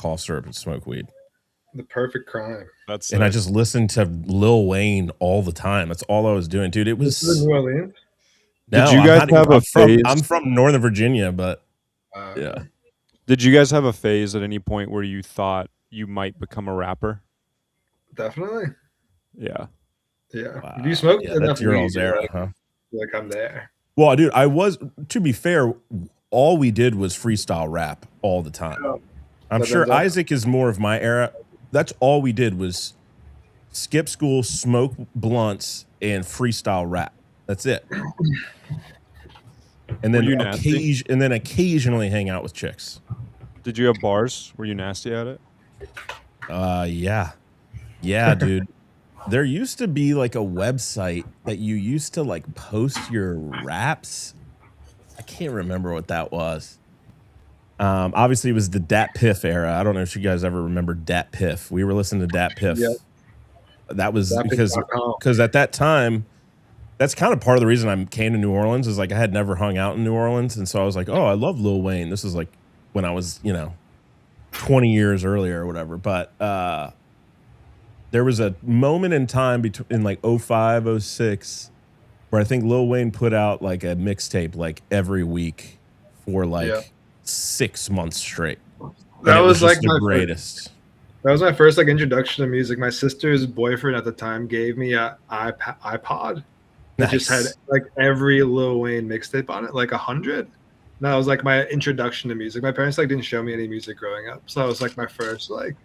cough syrup and smoke weed. The perfect crime. That's And I just listened to Lil Wayne all the time. That's all I was doing, dude. It was. This is in New Orleans. No, Did you guys have a phase? I'm from Northern Virginia, but yeah. Did you guys have a phase at any point where you thought you might become a rapper? Definitely. Yeah. Yeah. Wow. You smoke Yeah, enough that's your weed, all's you're era, like, huh? like I'm there. Well, dude, I was. To be fair, all we did was freestyle rap all the time. Oh. I'm But sure then- Isaac is more of my era. That's all we did was skip school, smoke blunts, and freestyle rap. That's it. And then Were you nasty? occasionally hang out with chicks. Did you have bars? Were you nasty at it? Yeah, dude. There used to be like a website that you used to like post your raps. I can't remember what that was. Obviously, it was the Dat Piff era. I don't know if you guys ever remember Dat Piff. We were listening to Dat Piff. Yeah. That was DatPiff.com. because at that time, that's kind of part of the reason I came to New Orleans is like I had never hung out in New Orleans, and so I was like, oh, I love Lil Wayne. This is like when I was 20 years earlier or whatever. But there was a moment in time in like 05, 06 where I think Lil Wayne put out like a mixtape like every week for like 6 months straight. That was like the my greatest. That was my first like introduction to music. My sister's boyfriend at the time gave me an iPod. It just had like every Lil Wayne mixtape on it, like 100. And that was like my introduction to music. My parents like didn't show me any music growing up, so that was like my first like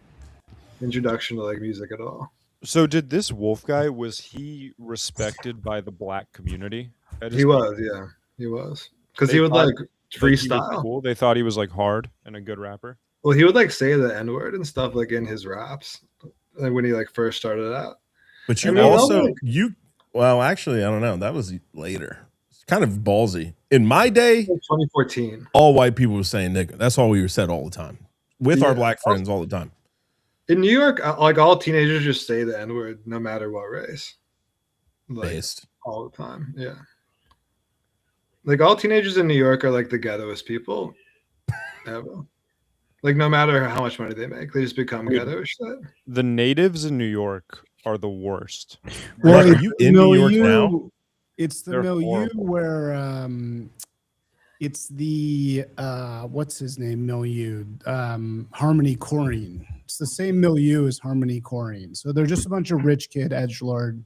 introduction to like music at all. So did this Wolf guy, was he respected by the black community? He was, yeah, he was, because he would like freestyle. Cool. They thought he was like hard and a good rapper. Well, he would like say the N-word and stuff like in his raps, like when he like first started out. But you I mean, also like- well, actually, I don't know. That was later. It's kind of ballsy. In my day, 2014. all white people were saying nigga. That's all we were said all the time with our Yeah. black friends all the time. In New York, like all teenagers just say the N-word no matter what race. Like Based. all the time. Yeah. Like all teenagers in New York are like the ghettoest people ever. Like no matter how much money they make, they just become Dude. ghetto shit. The natives in New York are the worst. Well, are it's you the in New York milieu- now? It's the They're milieu horrible. where it's the what's his name milieu, Harmony Korine. It's the same milieu as Harmony Korine. So they're just a bunch of rich kid edgelord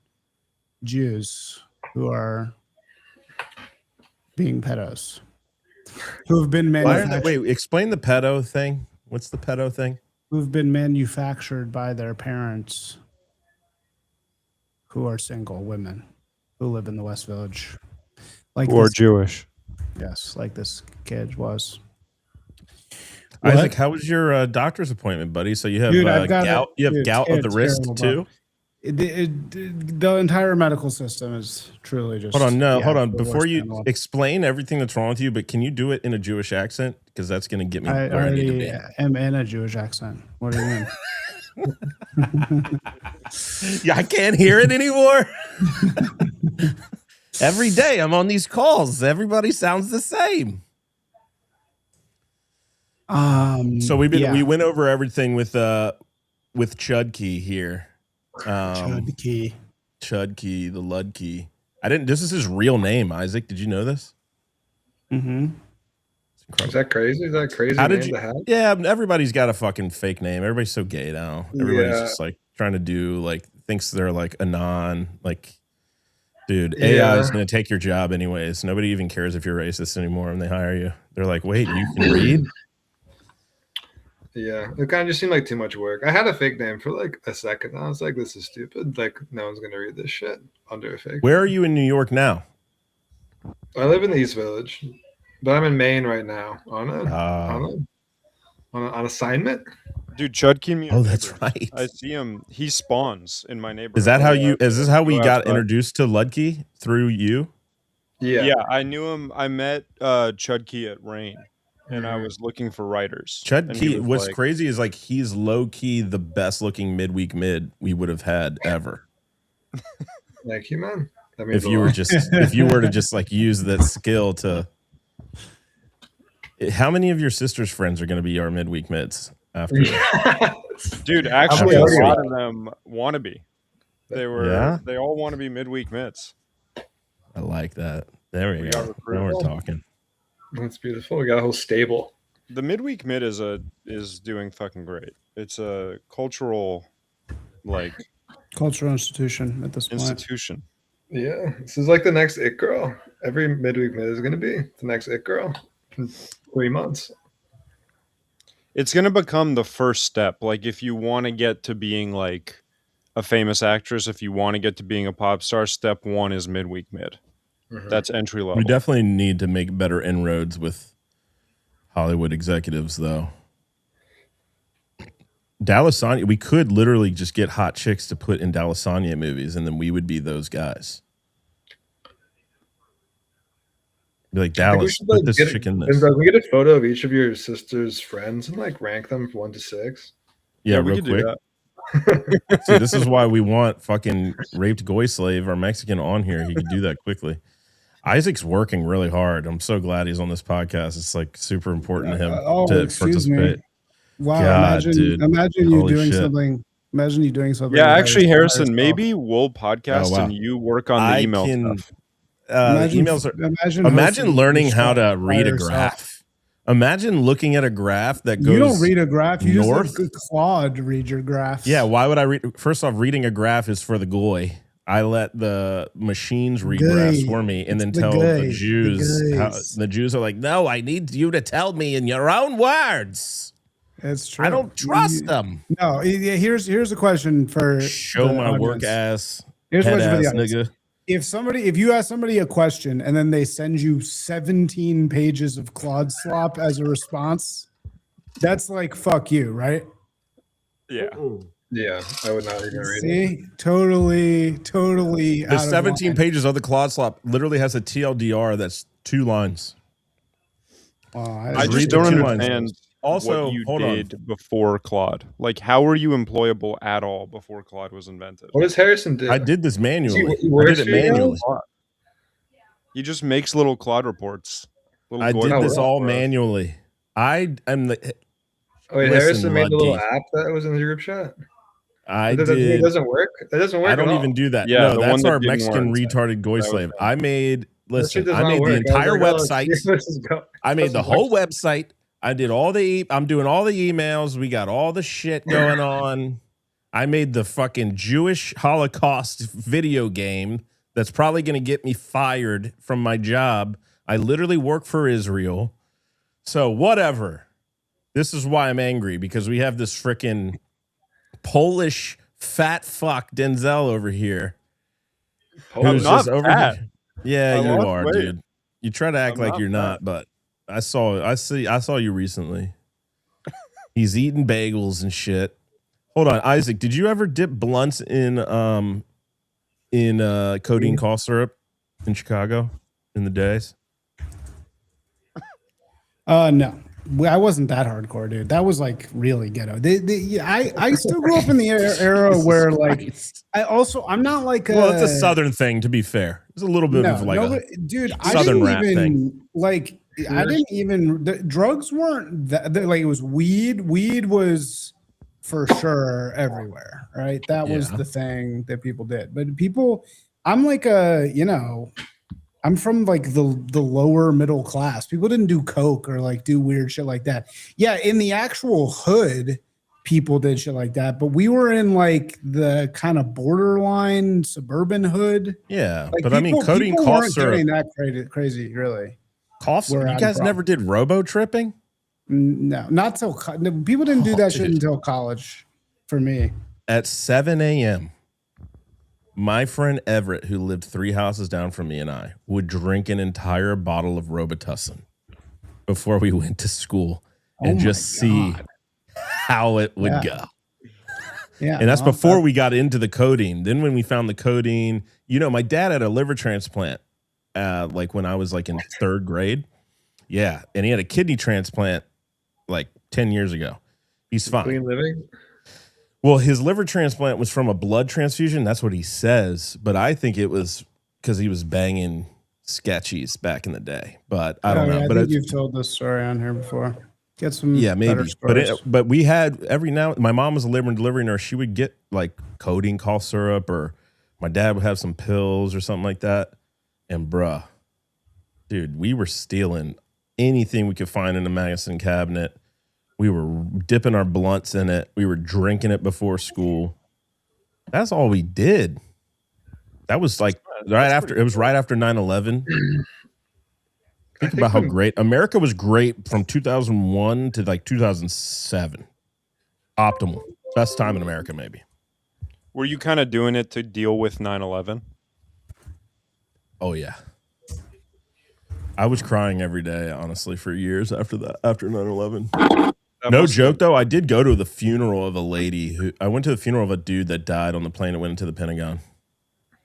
Jews who are being pedos, who have been manufactured, Wait, explain the pedo thing. What's the pedo thing? who've been manufactured by their parents, who are single women who live in the West Village, like Or this, Jewish. yes, like this kid was. Isaac, What? how was your doctor's appointment, buddy? So you have Dude, I've got gout. it. You have Dude, gout of the it's wrist terrible, too. The entire medical system is truly just. Hold on, no, yeah, hold on. the Before worst you animal. explain everything that's wrong with you, but can you do it in a Jewish accent? Because that's going to get me I where I need to already be. am in a Jewish accent. What do you mean? Yeah, I can't hear it anymore. Every day I'm on these calls. Everybody sounds the same. So we went over everything with Chudkey here. Chudkey. Chudkey, the Ludkey. This is his real name, Isaac. Did you know this? Mm-hmm. Is that crazy? Is that crazy? How did name you? to have? Yeah, everybody's got a fucking fake name. Everybody's so gay now. Everybody's Yeah. just like trying to do like thinks they're like anon. Like, dude, Yeah. AI is gonna take your job anyways. Nobody even cares if you're racist anymore when they hire you. They're like, wait, you can read? Yeah, it kind of just seemed like too much work. I had a fake name for like a second. I was like, this is stupid. Like, no one's gonna read this shit under a fake. Where are you in New York now? I live in the East Village, but I'm in Maine right now on assignment. Dude, Chudkey me. Oh, that's right. I see him. He spawns in my neighborhood. Is that how you? Is this how we Go got outside. introduced to Ludkey through you? Yeah. Yeah, I knew him. I met Chudkey at Rain, and I Mhm. was looking for writers. And he Chudkey. was What's like, crazy is like he's low key the best looking midweek mid we would have had ever. Thank you, man. That means If a you were lot. just if you were to just like use that skill to. How many of your sister's friends are going to be our midweek mids? after. Dude, actually, a Absolutely. lot of them want to be. They were. Yeah? They all want to be midweek mitts. I like that. There we We go. got recruited. Now we're talking. That's beautiful. We got a whole stable. The midweek mid is doing fucking great. It's a cultural, like, Cultural institution at this point. institution. Yeah, this is like the next It Girl. Every midweek mid is going to be the next It Girl in 3 months. It's gonna become the first step. Like, if you want to get to being like a famous actress, if you want to get to being a pop star, step 1 is midweek mid. Mhm. That's entry level. We definitely need to make better inroads with Hollywood executives, though. Dallasania, we could literally just get hot chicks to put in Dallasania movies, and then we would be those guys. Be like, I think we Dallas, should, put like, this get, chick in and, this. like, we get a photo of each of your sister's friends and like rank them from 1 to 6. Yeah, we real could do quick. that. See, this is why we want fucking raped goy slave, our Mexican, on here. He could do that quickly. Isaac's working really hard. I'm so glad he's on this podcast. It's like super important to him to excuse me. participate. Wow, God, dude. imagine you Holy doing shit. something. Imagine you doing something. Yeah, by actually, Harrison, yourself. maybe we'll podcast Oh, wow. and you work on the I email can- stuff. Emails are. Imagine Imagine hosting learning the how show to by read a yourself. graph. Imagine looking at a graph that goes. You don't read a graph. You north. just let Claude read your graphs. Yeah, why would I read? First off, reading a graph is for the goy. I let the machines read graphs Goy. for me and then It's the tell the goy. The Jews. goys. The Jews are like, no, I need you to tell me in your own words. It's true. I don't trust them. No, yeah, here's a question for Show the my work audience. ass. Here's a Head question for the ass audience. nigga. If you ask somebody a question and then they send you 17 pages of Claude slop as a response, that's like fuck you, right? Yeah. Yeah, I would not even read it. See, totally. The out of 17 line. pages of the Claude Slop literally has a TLDR that's 2 lines. Wow, I Read just the don't 2 lines. understand Also, what you hold on. did before Claude. Like, how were you employable at all before Claude was invented? What does Harrison do? I did this manually. he I works did it for you manually. guys? He just makes little Claude reports. Little I goy did this reports all for us. manually. I am the. Oh, wait, Listen, Harrison made the little Luddy. app that was in the group chat. I That did. doesn't work. That doesn't work. I don't at all. even do that. Yeah, no, the that's one that our didn't Mexican work. retarded goy That was slave. him. I made. That shit Listen, does I not made work. the I was entire like, oh, website. this is go- I made the doesn't whole work. website. I did all the. I'm doing all the emails. We got all the shit going on. I made the fucking Jewish Holocaust video game that's probably going to get me fired from my job. I literally work for Israel. So whatever. This is why I'm angry, because we have this freaking Polish fat fuck Denzel over here. I'm who's not just over fat. here. Yeah, I you lost are, weight. dude. You try to act I'm like not you're fat. not, but I saw you recently. He's eating bagels and shit. Hold on, Isaac, did you ever dip blunts in codeine cough syrup in Chicago in the days? No. I wasn't that hardcore, dude. That was like really ghetto. I still grew up in the era where like I'm not like Well, it's a southern thing, to be fair. It's a little bit of like dude, southern I rap didn't even thing. like I didn't even the drugs weren't that like it was weed. Weed was for sure everywhere, right? That was Yeah. the thing that people did. But I'm like I'm from like the lower middle class. People didn't do coke or like do weird shit like that. Yeah, in the actual hood, people did shit like that, but we were in like the kind of borderline suburban hood. Yeah, Like but I mean, codeine people cough weren't syrup. doing that crazy, really. Cough. where You I'm guys from. never did robo tripping? No, not till no, people didn't do Oh, that shit dude. until college. For me, At 7 a.m., my friend Everett, who lived 3 houses down from me, and I would drink an entire bottle of Robitussin before we went to school and Oh my just see God. how it would Yeah. go. yeah, And that's well, before we got into the codeine. Then when we found the codeine, my dad had a liver transplant like when I was like in 3rd grade. Yeah, and he had a kidney transplant like 10 years ago. He's fine. Clean living. Well, his liver transplant was from a blood transfusion. That's what he says. But I think it was because he was banging sketchies back in the day. But I don't know. I But think you've told this story on here before. Get some Yeah, better maybe. scores. But we had every now. My mom was a labor and delivery nurse. She would get like codeine cough syrup, or my dad would have some pills or something like that. And bruh, dude, we were stealing anything we could find in the medicine cabinet. We were dipping our blunts in it. We were drinking it before school. That's all we did. That was like right after. It was right after 9/11. Think about how great America was. Great from 2001 to like 2007. Optimal, best time in America, maybe. Were you kind of doing it to deal with 9/11? Oh yeah, I was crying every day, honestly, for years after that. After 9/11. No joke though, I did go to the funeral of a lady who. I went to the funeral of a dude that died on the plane that went into the Pentagon.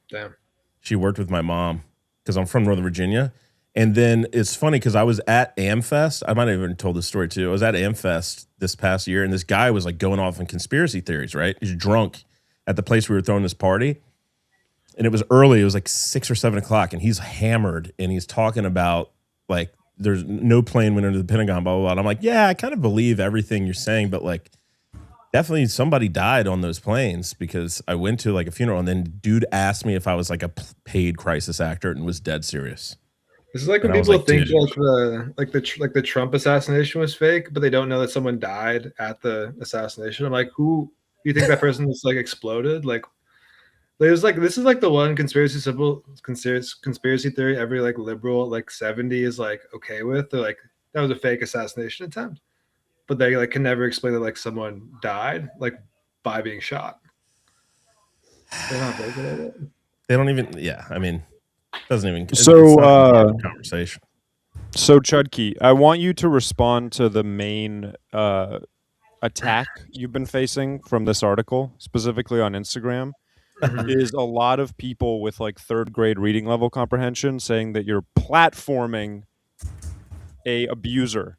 Damn. She worked with my mom because I'm from Northern Virginia. And then it's funny because I was at AmFest. I might have even told this story too. I was at AmFest this past year, and this guy was like going off on conspiracy theories, right? He's drunk at the place we were throwing this party. And it was early. It was like 6 or 7 o'clock, and he's hammered, and he's talking about like there's no plane went into the Pentagon, blah, blah, blah. And I'm like, yeah, I kind of believe everything you're saying, but like definitely somebody died on those planes, because I went to like a funeral, and then dude asked me if I was like a paid crisis actor and was dead serious. This is like when And I was people like, think dude. like the Trump assassination was fake, but they don't know that someone died at the assassination. I'm like, who do you think that person was like exploded? Like, there's like this is like the one conspiracy theory every like liberal like 70 is like okay with. They're like, that was a fake assassination attempt, but they like can never explain that like someone died like by being shot. They're not very good at it. They don't even. Yeah, I mean, doesn't even. So, it's not even a conversation. So Chudkey, I want you to respond to the main attack you've been facing from this article, specifically on Instagram. Is a lot of people with like 3rd grade reading level comprehension saying that you're platforming a abuser.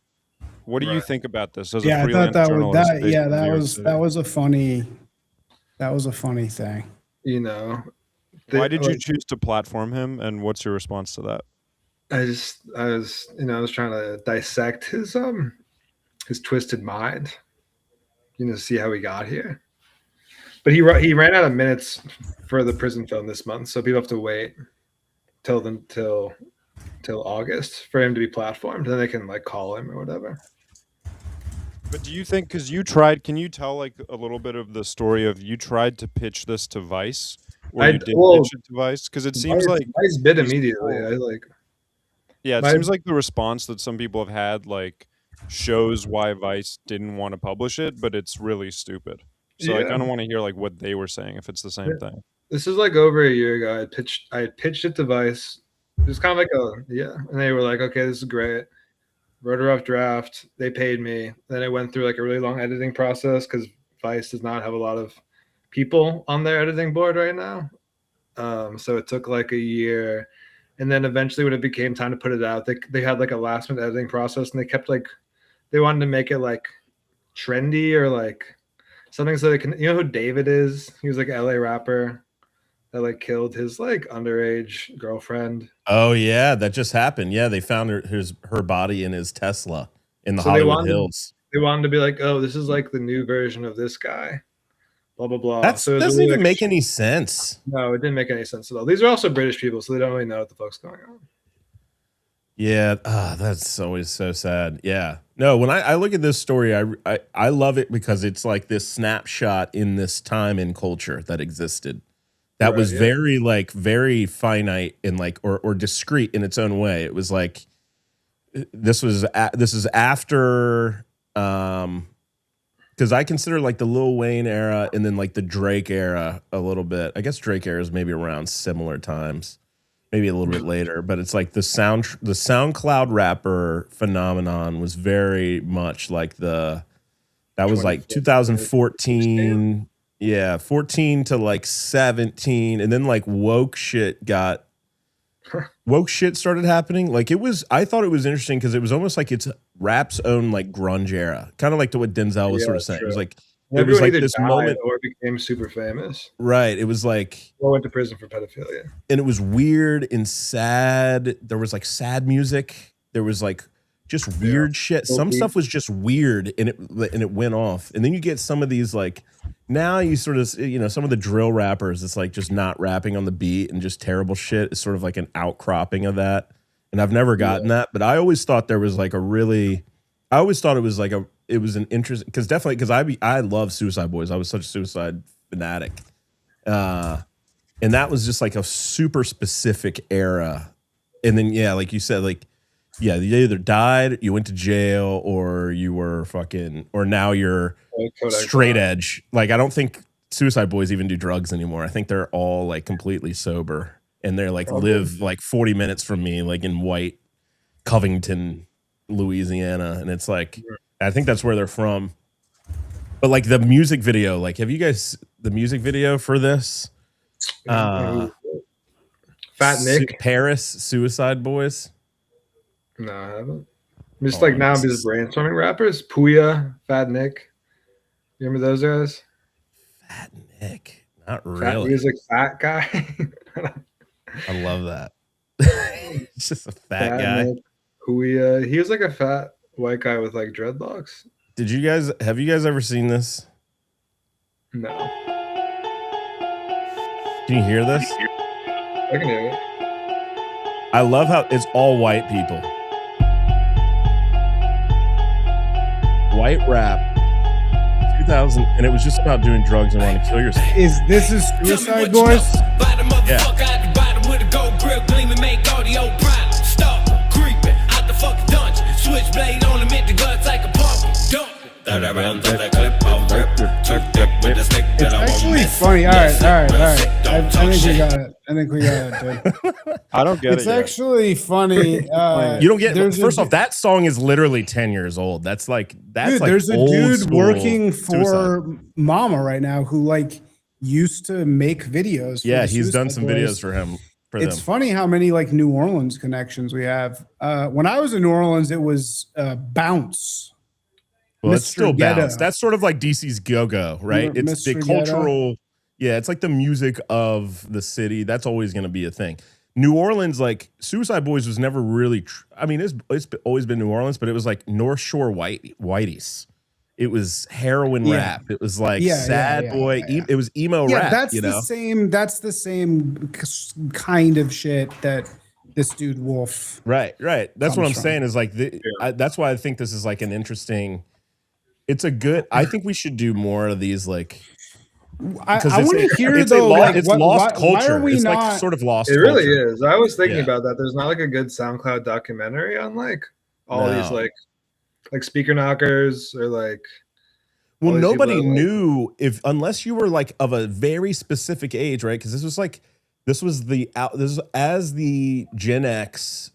What do you think about this as a I freelance thought journalist? that was a funny thing. You know, Why did you choose to platform him, and what's your response to that? I was trying to dissect his twisted mind, see how he got here. But he ran out of minutes for the prison film this month, so people have to wait till August for him to be platformed. Then they can like call him or whatever. But do you think, because you tried, can you tell like a little bit of the story of you tried to pitch this to Vice, or you did pitch it to Vice? Because it seems like Vice bid immediately. It seems like the response that some people have had like shows why Vice didn't want to publish it, but it's really stupid. So I kind of want to hear like what they were saying, if it's the same thing. This is like over a year ago. I had pitched it to Vice. It was kind of like and they were like, okay, this is great. Wrote a rough draft. They paid me. Then I went through like a really long editing process because Vice does not have a lot of people on their editing board right now. So it took like a year. And then eventually when it became time to put it out, they had like a last minute editing process, and they kept like, they wanted to make it like trendy or like something so they can, who David is? He was like an LA rapper that like killed his like underage girlfriend. Oh yeah, that just happened. Yeah, they found her body in his Tesla in the Hollywood Hills. They wanted to be like, oh, this is like the new version of this guy. Blah blah blah. That doesn't even make any sense. No, it didn't make any sense at all. These are also British people, so they don't really know what the fuck's going on. Yeah, that's always so sad. Yeah, no. When I look at this story, I love it because it's like this snapshot in this time in culture that existed. That was very finite and like or discrete in its own way. It was like this is after because I consider like the Lil Wayne era and then like the Drake era a little bit. I guess Drake era is maybe around similar times, maybe a little bit later. But it's like the SoundCloud rapper phenomenon was very much like that was like 2014. Yeah, 14 to like 17, and then like woke shit started happening. Like I thought it was interesting because it was almost like it's rap's own like grunge era, kind of like to what Denzel was sort of saying. True. It was like everyone was like this moment or became super famous. Right. It was like or went to prison for pedophilia, and it was weird and sad. There was like sad music. There was like just weird shit. Some stuff was just weird, and it went off. And then you get some of these like now you sort of some of the drill rappers. It's like just not rapping on the beat and just terrible shit. It's sort of like an outcropping of that. And I've never gotten that, but I always thought there was like it was an interest because I love Suicide Boys. I was such a Suicide fanatic. And that was just like a super specific era. And then, yeah, like you said, like, yeah, you either died, you went to jail, or you were or now you're straight edge. Like, I don't think Suicide Boys even do drugs anymore. I think they're all like completely sober. And they're like live like 40 minutes from me, like in White Covington, Louisiana. And it's like, I think that's where they're from. But like the music video, like, have you guys the music video for this? Fat Nick, Paris, Suicide Boys. No, I haven't. I'm just like now I'm just brainstorming rappers. Puya, Fat Nick. You remember those guys? Fat Nick, not really. Fat music, fat guy. I love that. It's just a fat guy. Nick, Puya. He was like a fat white guy with like dreadlocks. Have you guys ever seen this? No. Can you hear this? I can hear it. I love how it's all white people. White rap. 2000, and it was just about doing drugs and wanting to kill yourself. This is Suicide Boys? Switchblade on him, hit the guts like a pumpkin. It's actually funny. All right. I think we got it. Dude. I don't get it's actually funny. You don't get. First off, that song is literally 10 years old. That's like there's a dude working for Mama right now who like used to make videos. Yeah, he's done some videos for him. It's funny how many like New Orleans connections we have. When I was in New Orleans, it was Bounce. Well, it's still Bounce. That's sort of like DC's Go-Go, right? It's the cultural. Yeah, it's like the music of the city. That's always going to be a thing. New Orleans, like Suicide Boys, was never really. I mean, it's always been New Orleans, but it was like North Shore whiteys. It was heroin rap. It was like sad boy. It was emo rap. That's the same. That's the same kind of shit that this dude Wolf. Right. That's what I'm saying. Is like that's why I think this is like an interesting. It's a good. I think we should do more of these. Like, I want to hear though. It's lost culture. Why are we it's not, like sort of lost. It culture. Really is. I was thinking about that. There's not like a good SoundCloud documentary on like all these like speaker knockers or like. Well, nobody knew unless you were like of a very specific age, right? Because this was as the Gen X,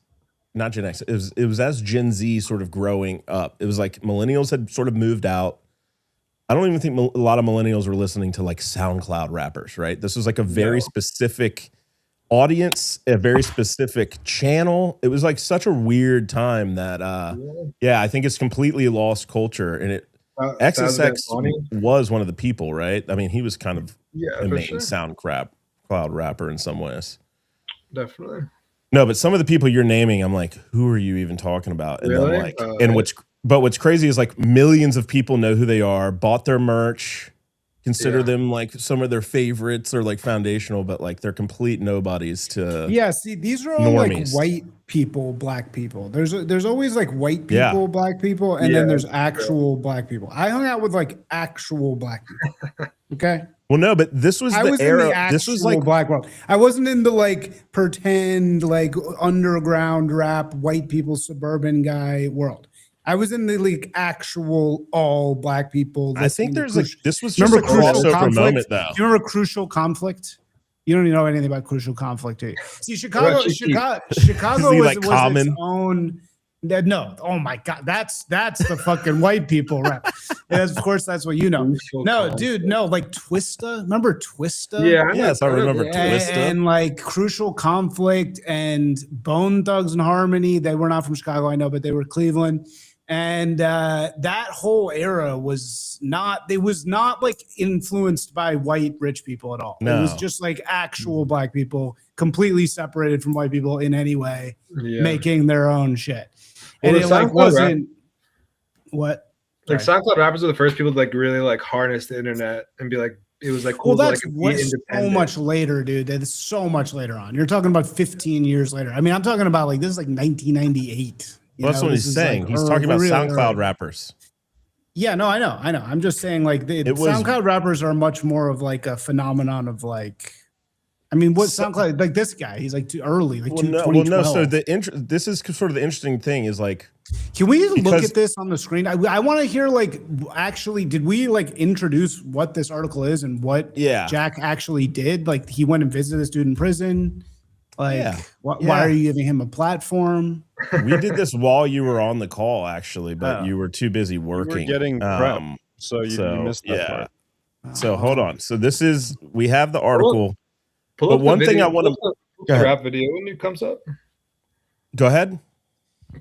not Gen X. It was as Gen Z sort of growing up. It was like millennials had sort of moved out. I don't even think a lot of millennials were listening to like SoundCloud rappers, right? This was like a very specific audience, a very specific channel. It was like such a weird time that, I think it's completely lost culture. And XXX was one of the people, right? I mean, he was kind of the main SoundCloud rapper in some ways. Definitely. No, but some of the people you're naming, I'm like, who are you even talking about? And I'm like, what's crazy is like millions of people know who they are, bought their merch, consider them like some of their favorites or like foundational, but like they're complete nobodies to. Yeah, see, these are all normies. Like white people, black people. There's always like white people, black people, and then there's actual black people. I hung out with like actual black people. Okay. Well, no, but this was the era. This was like black world. I wasn't in the like pretend like underground rap white people suburban guy world. I was in the like actual all black people. I think there's like this was just a crossover moment though. Do you remember Crucial Conflict? You don't even know anything about Crucial Conflict, do you? See, Chicago was Common? its own. No, oh my God, that's the fucking white people rap. Of course, that's what you know. No, dude, no, like Twista. Remember Twista? Yeah, yes, I remember Twista. And like Crucial Conflict and Bone Thugs and Harmony. They were not from Chicago, I know, but they were Cleveland. And that whole era was not like influenced by white rich people at all. No. It was just like actual black people completely separated from white people in any way, making their own shit. and the it like SoundCloud wasn't what. like Sorry. SoundCloud rappers are the first people to like really like harness the internet and be like, it was like Well, cool to that's like be what's so independent. much later, dude. That's so much later on. You're talking about 15 years later. I mean, I'm talking about like this is like 1998. Well, that's what he's saying. He's talking about SoundCloud rappers. Yeah, no, I know. I'm just saying like the SoundCloud rappers are much more of like a phenomenon of like, I mean, what SoundCloud like this guy? He's like too early, like 2012. So this is sort of the interesting thing is like, can we look at this on the screen? I want to hear like actually, did we like introduce what this article is and what Jack actually did? Like he went and visited this dude in prison. Like, why are you giving him a platform? We did this while you were on the call, actually, but you were too busy working. You were getting prep, so you missed that part. So hold on. So we have the article. Pull but up one the thing video, I want to rap video when it comes up. Go ahead.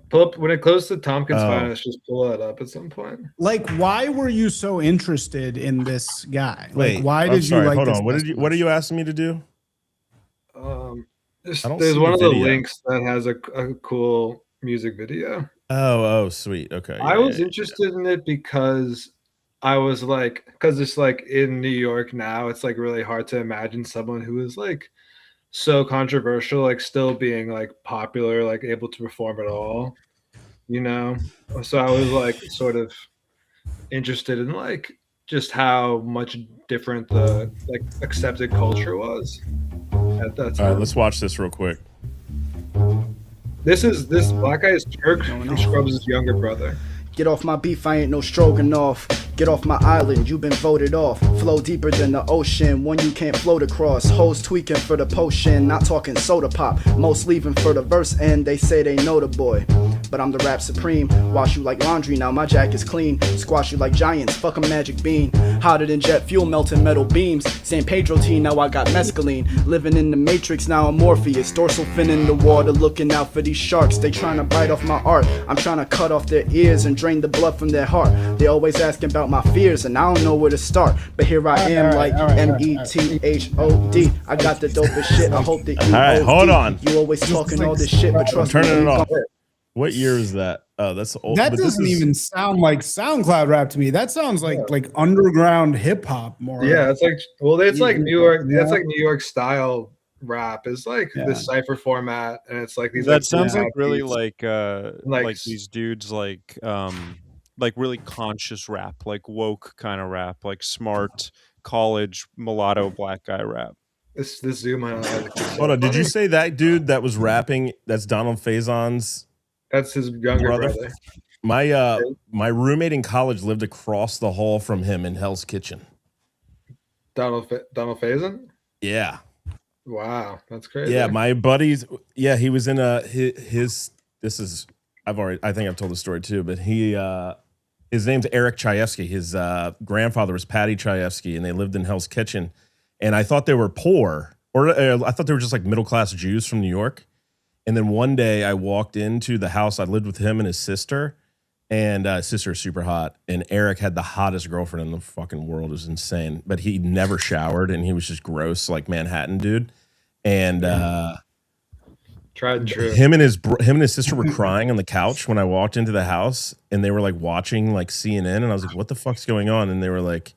Pull up when it goes to Tompkins Finest. Just pull that up at some point. Like, why were you so interested in this guy? Wait, like, why did you like? Hold this on. What are you asking me to do? There's one of the links that has a cool music video. Oh, sweet. Okay. I was interested in it because I was like, because it's like in New York now, it's like really hard to imagine someone who is like so controversial, like still being like popular, like able to perform at all, you know? So I was like sort of interested in like just how much different the like accepted culture was at that time. All right, let's watch this real quick. This black guy is Turk from Scrubs' younger brother. Get off my beef, I ain't no Stroganoff. Get off my island, you been voted off. Flow deeper than the ocean, one you can't float across. Hoes tweaking for the potion, not talking soda pop. Most leaving for the verse and they say they know the boy. But I'm the rap supreme, wash you like laundry, now my jack is clean. Squash you like giants, fuck a magic bean. Hotter than jet fuel, melting metal beams. San Pedro tea, now I got mescaline. Living in the matrix, now I'm Morpheus. Dorsal fin in the water, looking out for these sharks. They trying to bite off my art, I'm trying to cut off their ears and drain the blood from their heart. They always asking about my fears and I don't know where to start. But here I am like METHOD. I got the dopest shit, I hope that you Alright, hold on. You always talking all this shit, but trust me. Turning it off. What year is that? Oh, that's old. That doesn't even sound like SoundCloud rap to me. That sounds like underground hip hop more. Yeah, it's like it's like New York. That's like New York style rap. It's like this cipher format, and it's like these. That sounds like really like these dudes like really conscious rap, like woke kind of rap, like smart college mulatto black guy rap. This zoom on. Hold on, did you say that dude that was rapping? That's Donald Faison's. That's his younger brother. My roommate in college lived across the hall from him in Hell's Kitchen. Donald Faison? Yeah. Wow, that's crazy. Yeah, my buddies. Yeah, he was in his. This is I think I've told the story too, but his name's Eric Chayefsky. His grandfather was Patty Chayefsky, and they lived in Hell's Kitchen. And I thought they were poor, or I thought they were just like middle class Jews from New York. And then one day I walked into the house. I lived with him and his sister, and his sister is super hot. And Eric had the hottest girlfriend in the fucking world. It was insane. But he never showered, and he was just gross, like Manhattan dude. And tried and true. Him and his sister were crying on the couch when I walked into the house, and they were like watching like CNN, and I was like, "What the fuck's going on?" And they were like.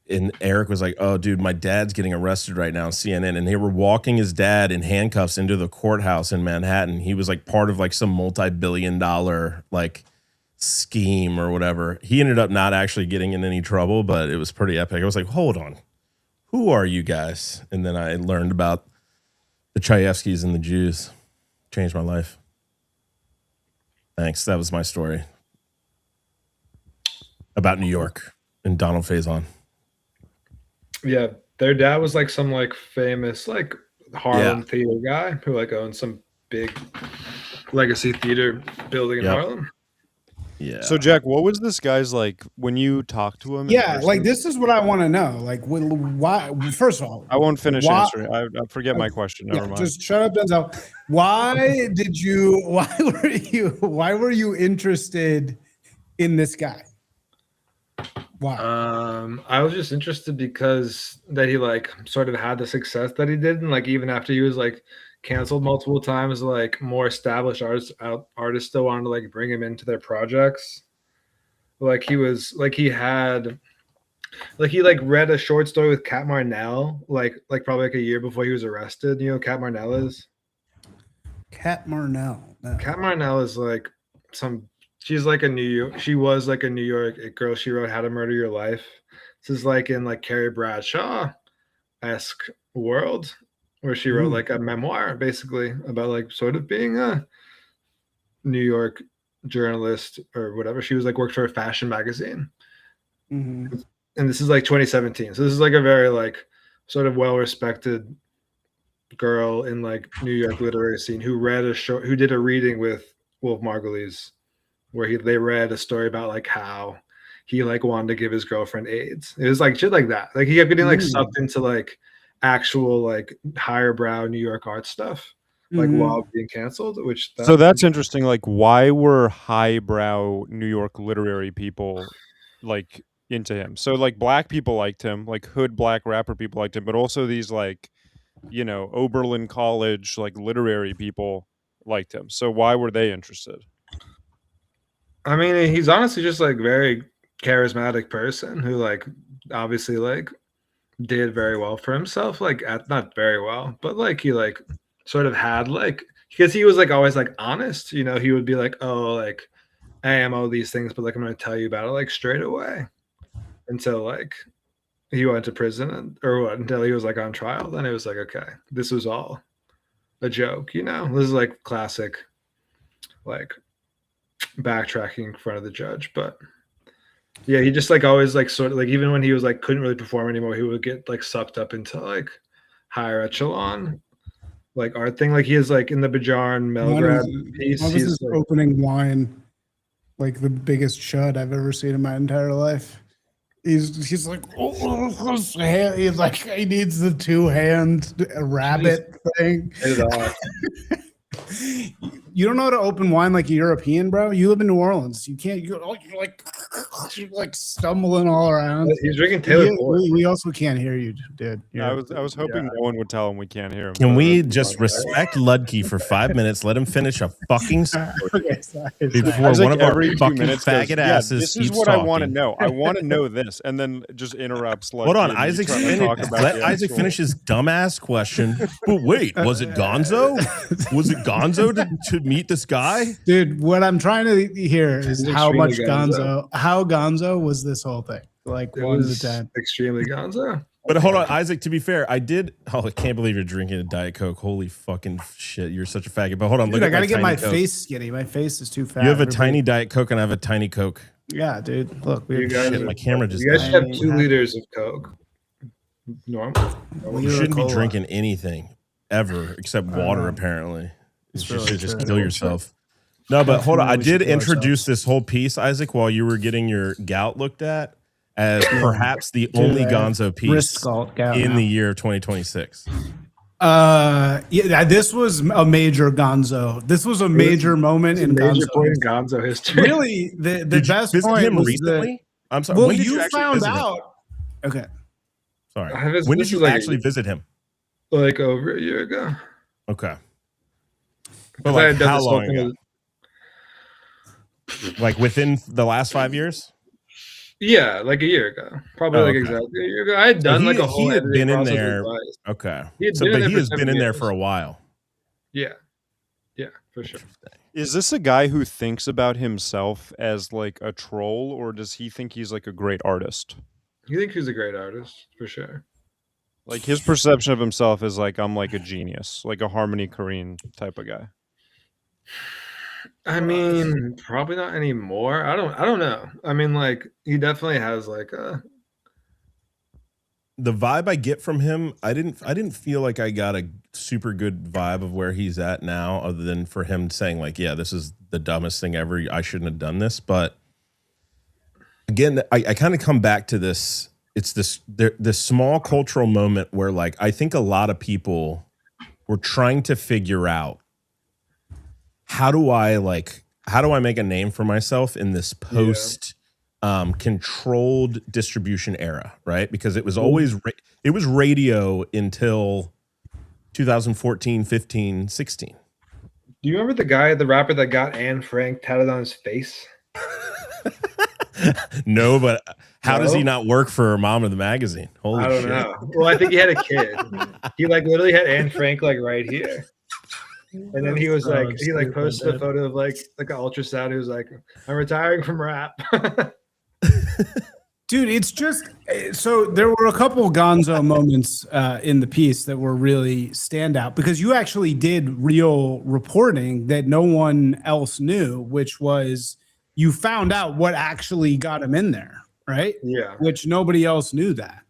And Eric was like, "Oh, dude, my dad's getting arrested right now on CNN." And they were walking his dad in handcuffs into the courthouse in Manhattan. He was like part of like some multi-billion-dollar like scheme or whatever. He ended up not actually getting in any trouble, but it was pretty epic. I was like, "Hold on, who are you guys?" And then I learned about the Chayefskys and the Jews. Changed my life. Thanks. That was my story about New York and Donald Faison. Yeah, their dad was like some like famous like Harlem theater guy who like owned some big legacy theater building in Harlem. Yeah. So Jack, what was this guy's like when you talked to him? Yeah, like this is what I want to know. Like, why? First of all, I won't finish answering. I forget my question. Never mind. Just shut up, Denzel. Why did you? Why were you interested in this guy? Why? I was just interested because that he like sort of had the success that he did, and like even after he was like canceled multiple times. Like more established artists still wanted to like bring him into their projects. Like he read a short story with Cat Marnell, like probably like a year before he was arrested. You know who Cat Marnell is? Cat Marnell. No. Cat Marnell is like she was like a New York girl. She wrote How to Murder Your Life. This is like in like Carrie Bradshaw-esque world, where she wrote like a memoir basically about like sort of being a New York journalist or whatever. She was like worked for a fashion magazine. Mm-hmm. And this is like 2017. So this is like a very like sort of well-respected girl in like New York literary scene who did a reading with Wolf Margulies, where they read a story about like how he like wanted to give his girlfriend AIDS. It was like shit like that. Like he kept getting like sucked into like actual like higher brow New York art stuff, like while being canceled. So that's interesting. Like, why were highbrow New York literary people like into him? So like black people liked him, like hood black rapper people liked him, but also these like, you know, Oberlin College like literary people liked him. So why were they interested? I mean, he's honestly just like very charismatic person who like obviously like did very well for himself, like not very well, but like he like sort of had like, because he was like always like honest, you know, he would be like, oh, like I am all these things, but like I'm going to tell you about it like straight away, until like he went to prison until he was like on trial. Then it was like, okay, this was all a joke, you know. This is like classic like backtracking in front of the judge. But yeah, he just like always like sort of like, even when he was like couldn't really perform anymore, he would get like sucked up into like higher echelon like art thing. Like he is like in the Bajan Melgrad piece. What was his like, opening line? Like the biggest chud I've ever seen in my entire life. He's like, he's like, he needs the 2-hand rabbit thing. You don't know how to open wine like a European, bro. You live in New Orleans. You can't. You're like stumbling all around. He's drinking Taylor Ford. We also can't hear you, dude. I was hoping no one would tell him we can't hear him. Can we just respect Ludke for 5 minutes? Let him finish a fucking story before one of our fucking faggot asses. This is what I want to know. I want to know this, and then just interrupts. Hold on, Isaac. Let Isaac finish his dumbass question. But wait, was it Gonzo? Was it Gonzo to meet this guy? Dude, what I'm trying to hear is how much Gonzo was this whole thing. Like 1 to 10. Extremely Gonzo. But hold on, Isaac, to be fair, I can't believe you're drinking a Diet Coke. Holy fucking shit. You're such a faggot. But hold on, dude, I gotta get my face skinny. My face is too fat. You have a tiny Diet Coke and I have a tiny Coke. Yeah, dude. Look, my camera just you guys have 2 liters of Coke. Normal. You shouldn't be drinking anything ever except water, apparently. You should just kill yourself. No, but hold on. I did introduce this whole piece, Isaac, while you were getting your gout looked at as perhaps the only Gonzo piece in the year 2026. Yeah, this was a major Gonzo. This was a major moment in Gonzo history. Really, the best point him was recently? I'm sorry. Well, when did you found out. Him? Okay. Sorry. When did you actually visit him? Like over a year ago. Okay. But like how long ago? Like within the last 5 years? Yeah, like a year ago. Probably like exactly a year ago. I had done like a whole. He had been in there. Okay. But he has been in there for a while. Yeah. Yeah, for sure. Is this a guy who thinks about himself as like a troll, or does he think he's like a great artist? You think he's a great artist, for sure. Like his perception of himself is like, I'm like a genius, like a Harmony Korine type of guy. I mean, probably not anymore. I don't know. I mean, like he definitely has like a. The vibe I get from him, I didn't feel like I got a super good vibe of where he's at now, other than for him saying like, yeah, this is the dumbest thing ever. I shouldn't have done this. But again, I kind of come back to this. It's this small cultural moment where like, I think a lot of people were trying to figure out how do I make a name for myself in this post controlled distribution era, right? Because it was always it was radio until 2014, 15, 16. Do you remember the rapper that got Anne Frank tatted on his face? No, but how does he No? not work for Mom of the Magazine? Holy I don't shit. know. Well, I think he had a kid. He like literally had Anne Frank like right here. And then he was like, he like posted a photo of like an ultrasound. He was like, I'm retiring from rap. Dude, it's just so there were a couple gonzo moments in the piece that were really standout because you actually did real reporting that no one else knew, which was you found out what actually got him in there, right? Yeah. Which nobody else knew that.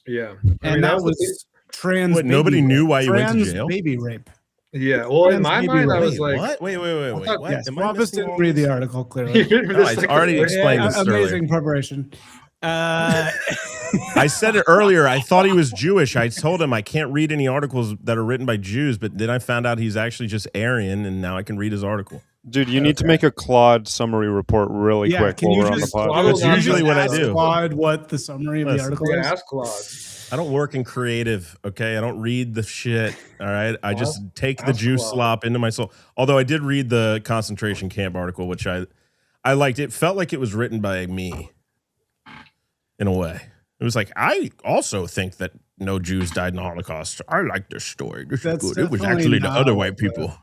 Yeah. And that the was trans. What, nobody baby knew rape. why you went to Trans jail? Baby rape. thing. Yeah. Well, in Trans my baby mind, I rape. was like, what? Wait. thought- What? Yes, Am I Wampus missing didn't all read the this? article clearly. No, I already explained this earlier. Amazing preparation. I said it earlier. I thought he was Jewish. I told him I can't read any articles that are written by Jews, but then I found out he's actually just Aryan, and now I can read his article. Dude, you need to make a Claude summary report really Yeah, quick can while you we're on the just- pod. That's usually what I ask do. Claude what the summary of the Listen, article yeah, is? ask Claude. I don't work in creative, okay? I don't read the shit, all right? I just take the ask Jew Claude. slop into my soul. Although I did read the concentration camp article, which I liked. It felt like it was written by me in a way. It was like, I also think that no Jews died in the Holocaust. I like this story. This That's is good. It was definitely actually the not other what white people.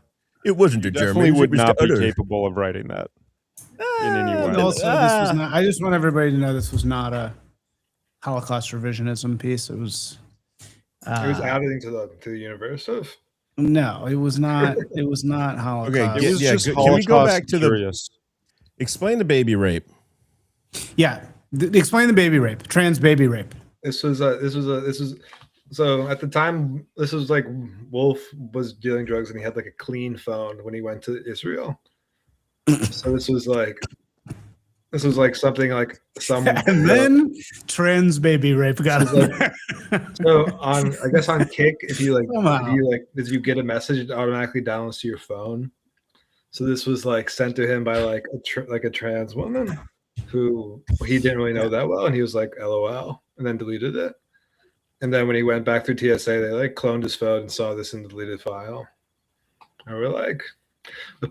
It wasn't the Definitely Germans. would it was not the be other. capable of writing that in any Ah, way. And also, this was not. I just want everybody to know this was not a Holocaust revisionism piece. It was. It was adding to the universe of. No, it was not. It was not Holocaust. Okay, It was yeah, just can we go Holocaust back to the curious. explain the baby rape? Yeah, explain the baby rape, trans baby rape. This was so at the time this was like Wolf was dealing drugs and he had like a clean phone when he went to Israel. So this was like something like some And then trans baby rape got him there. so on I guess on Kick if you Somehow. if you get a message it automatically downloads to your phone. So this was like sent to him by like a trans woman who he didn't really know that well and he was like LOL and then deleted it. And then when he went back through TSA, they like cloned his phone and saw this in the deleted file. And we're like,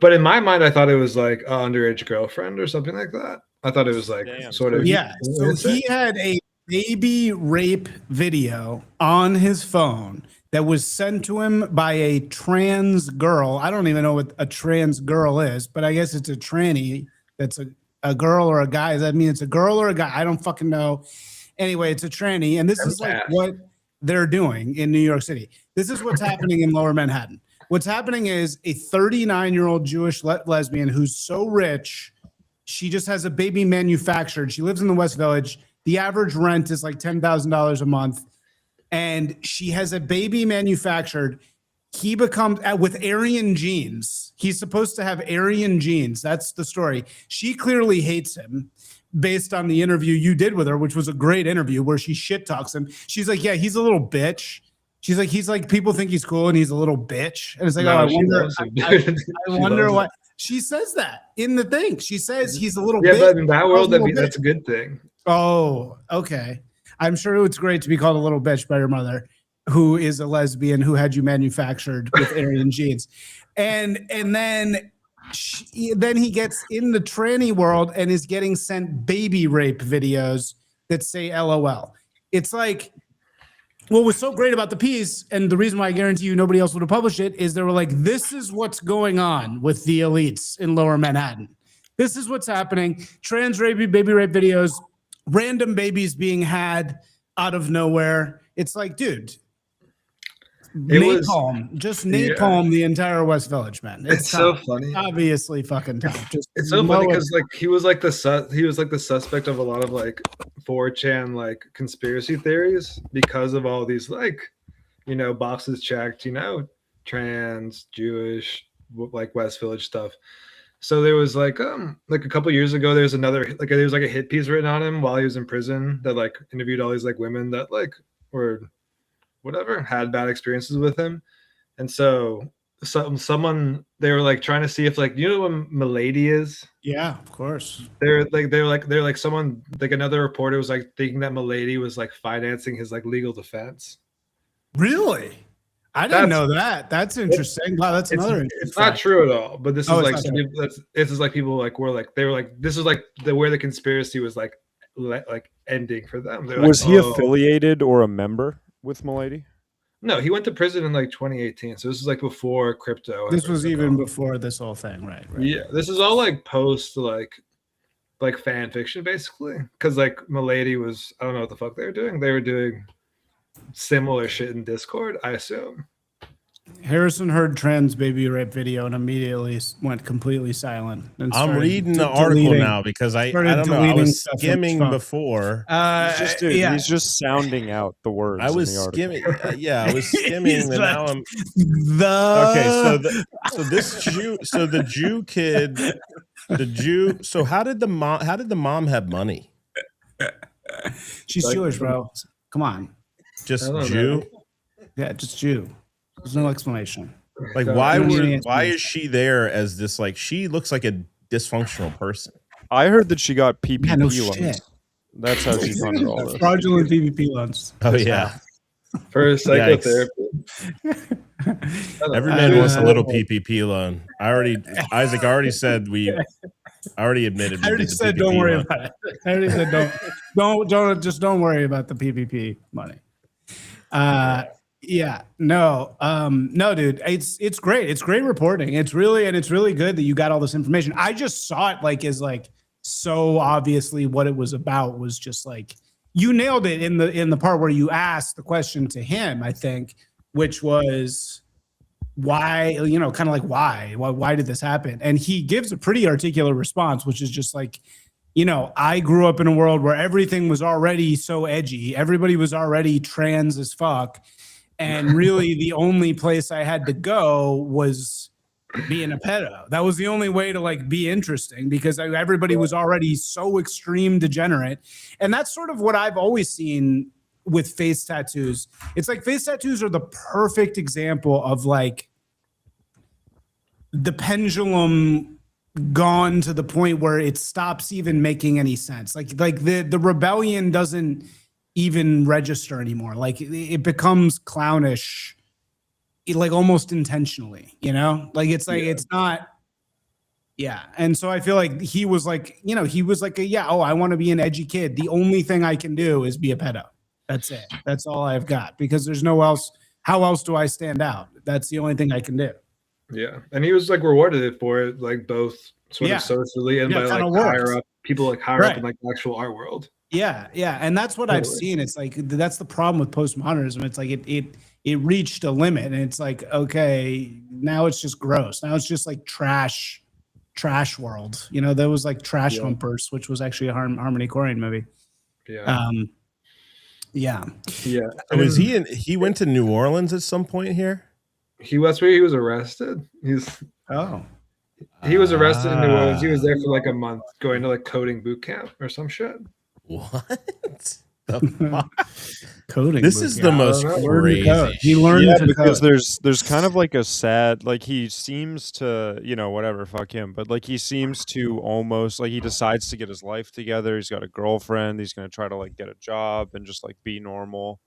but in my mind, I thought it was like an underage girlfriend or something like that. I thought it was like Damn. sort of Yeah, so he had a baby rape video on his phone that was sent to him by a trans girl. I don't even know what a trans girl is, but I guess it's a tranny that's a girl or a guy. Does that mean it's a girl or a guy? I don't fucking know. Anyway, it's a tranny, and this is like what they're doing in New York City. This is what's happening in Lower Manhattan. What's happening is a 39-year-old Jewish lesbian who's so rich, she just has a baby manufactured. She lives in the West Village. The average rent is like $10,000 a month, and she has a baby manufactured. He becomes with Aryan genes. He's supposed to have Aryan genes. That's the story. She clearly hates him based on the interview you did with her, which was a great interview where she shit talks him. She's like, yeah, he's a little bitch. She's like, he's like, people think he's cool and he's a little bitch. And it's like, No, oh, she loves him, dude. I She wonder loves what she says that in the thing. She says he's a little yeah, bitch. but in that world, Little that's a good thing. Oh, okay. I'm sure it's great to be called a little bitch by your mother, who is a lesbian who had you manufactured with Aryan genes, and then then he gets in the tranny world and is getting sent baby rape videos that say LOL. It's like what was so great about the piece, and the reason why I guarantee you nobody else would have published it, is they were like, this is what's going on with the elites in Lower Manhattan. This is what's happening. Trans baby rape videos, random babies being had out of nowhere. It's like, dude, napalm, just napalm the entire West Village, man. It's so funny. Obviously, fucking tough. Just It's so funny because like he was like the suspect of a lot of like 4chan like conspiracy theories because of all these like boxes checked, trans, Jewish, like West Village stuff. So there was like a couple years ago, there was a hit piece written on him while he was in prison that like interviewed all these like women that like were whatever had bad experiences with him, and so someone they were like trying to see if like what Milady is. Yeah, of course. They're like someone like another reporter was like thinking that Milady was like financing his like legal defense. Really? I didn't That's- know that. That's interesting. Wow, that's It's, another. it's interesting not fact. true at all. But this is Oh, it's like not some true. people, this is like people like were like they were like this is like where the conspiracy was like ending for them. They're Was like, he oh. affiliated or a member with Milady? No, he went to prison in like 2018. So this is like before crypto. This ever was took even off. before this whole thing, right? Yeah, this is all like post like fan fiction basically, because like Milady was, I don't know what the fuck they were doing. They were doing similar shit in Discord, I assume. Harrison heard trans baby rape video and immediately went completely silent. And I'm started reading the article deleting- now because I started don't know. I deleting was stuff from his skimming phone. before. Yeah. He's just sounding out the words. I was in the article. skimming. Yeah, I was skimming, He's and now like, I'm the okay. So this Jew, so the Jew kid, the Jew. So how did the mom have money? she's Like- Jewish, bro. Come on. Just I don't know. Jew. Yeah, just Jew. There's no explanation. Like Uh, why is she there as this? Like she looks like a dysfunctional person. I heard that she got PPP Yeah, no loans. shit. That's how she funded all this. Fraudulent PPP loans. Oh yeah, For Yikes. psychotherapy. every man wants a little PPP loan. Isaac already said I already admitted. I we already did the said PPP don't worry loan. about it. I already said don't worry about the PPP money. Yeah, no, dude, it's great. It's great reporting. It's really good that you got all this information. I just saw it like as like so obviously what it was about was just like you nailed it in the part where you asked the question to him, I think, which was why, kind of like why did this happen? And he gives a pretty articulate response, which is just like, I grew up in a world where everything was already so edgy. Everybody was already trans as fuck. And really the only place I had to go was being a pedo. That was the only way to like be interesting because everybody was already so extreme degenerate. And that's sort of what I've always seen with face tattoos. It's like face tattoos are the perfect example of like the pendulum gone to the point where it stops even making any sense. Like the rebellion doesn't even register anymore. Like it becomes clownish, like almost intentionally, like it's like, it's not. Yeah. And so I feel like he was like, I want to be an edgy kid. The only thing I can do is be a pedo. That's it. That's all I've got because there's no else. How else do I stand out? That's the only thing I can do. Yeah, and he was like rewarded for it, like both sort Yeah. of socially and Yeah, by it like kinda higher works. up people, like higher Right. up in like the actual art world. Yeah, and that's what I've Totally. seen. It's like that's the problem with postmodernism. It's like it reached a limit, and it's like okay, now it's just gross. Now it's just like trash world. There was like Trash Yeah. Humpers, which was actually a Harmony Korine movie. Yeah, Yeah, yeah. So is he went to New Orleans at some point here? That's where he was arrested. Oh, He was arrested in New Orleans. He was there for like a month, going to like coding boot camp or some shit. What? The fuck? coding. This boot is camp. the most I don't know. Learned to code. crazy. He learned Yeah, to because code. there's kind of like a sad, like he seems to, whatever, fuck him, but like he seems to almost like he decides to get his life together. He's got a girlfriend. He's gonna try to like get a job and just like be normal,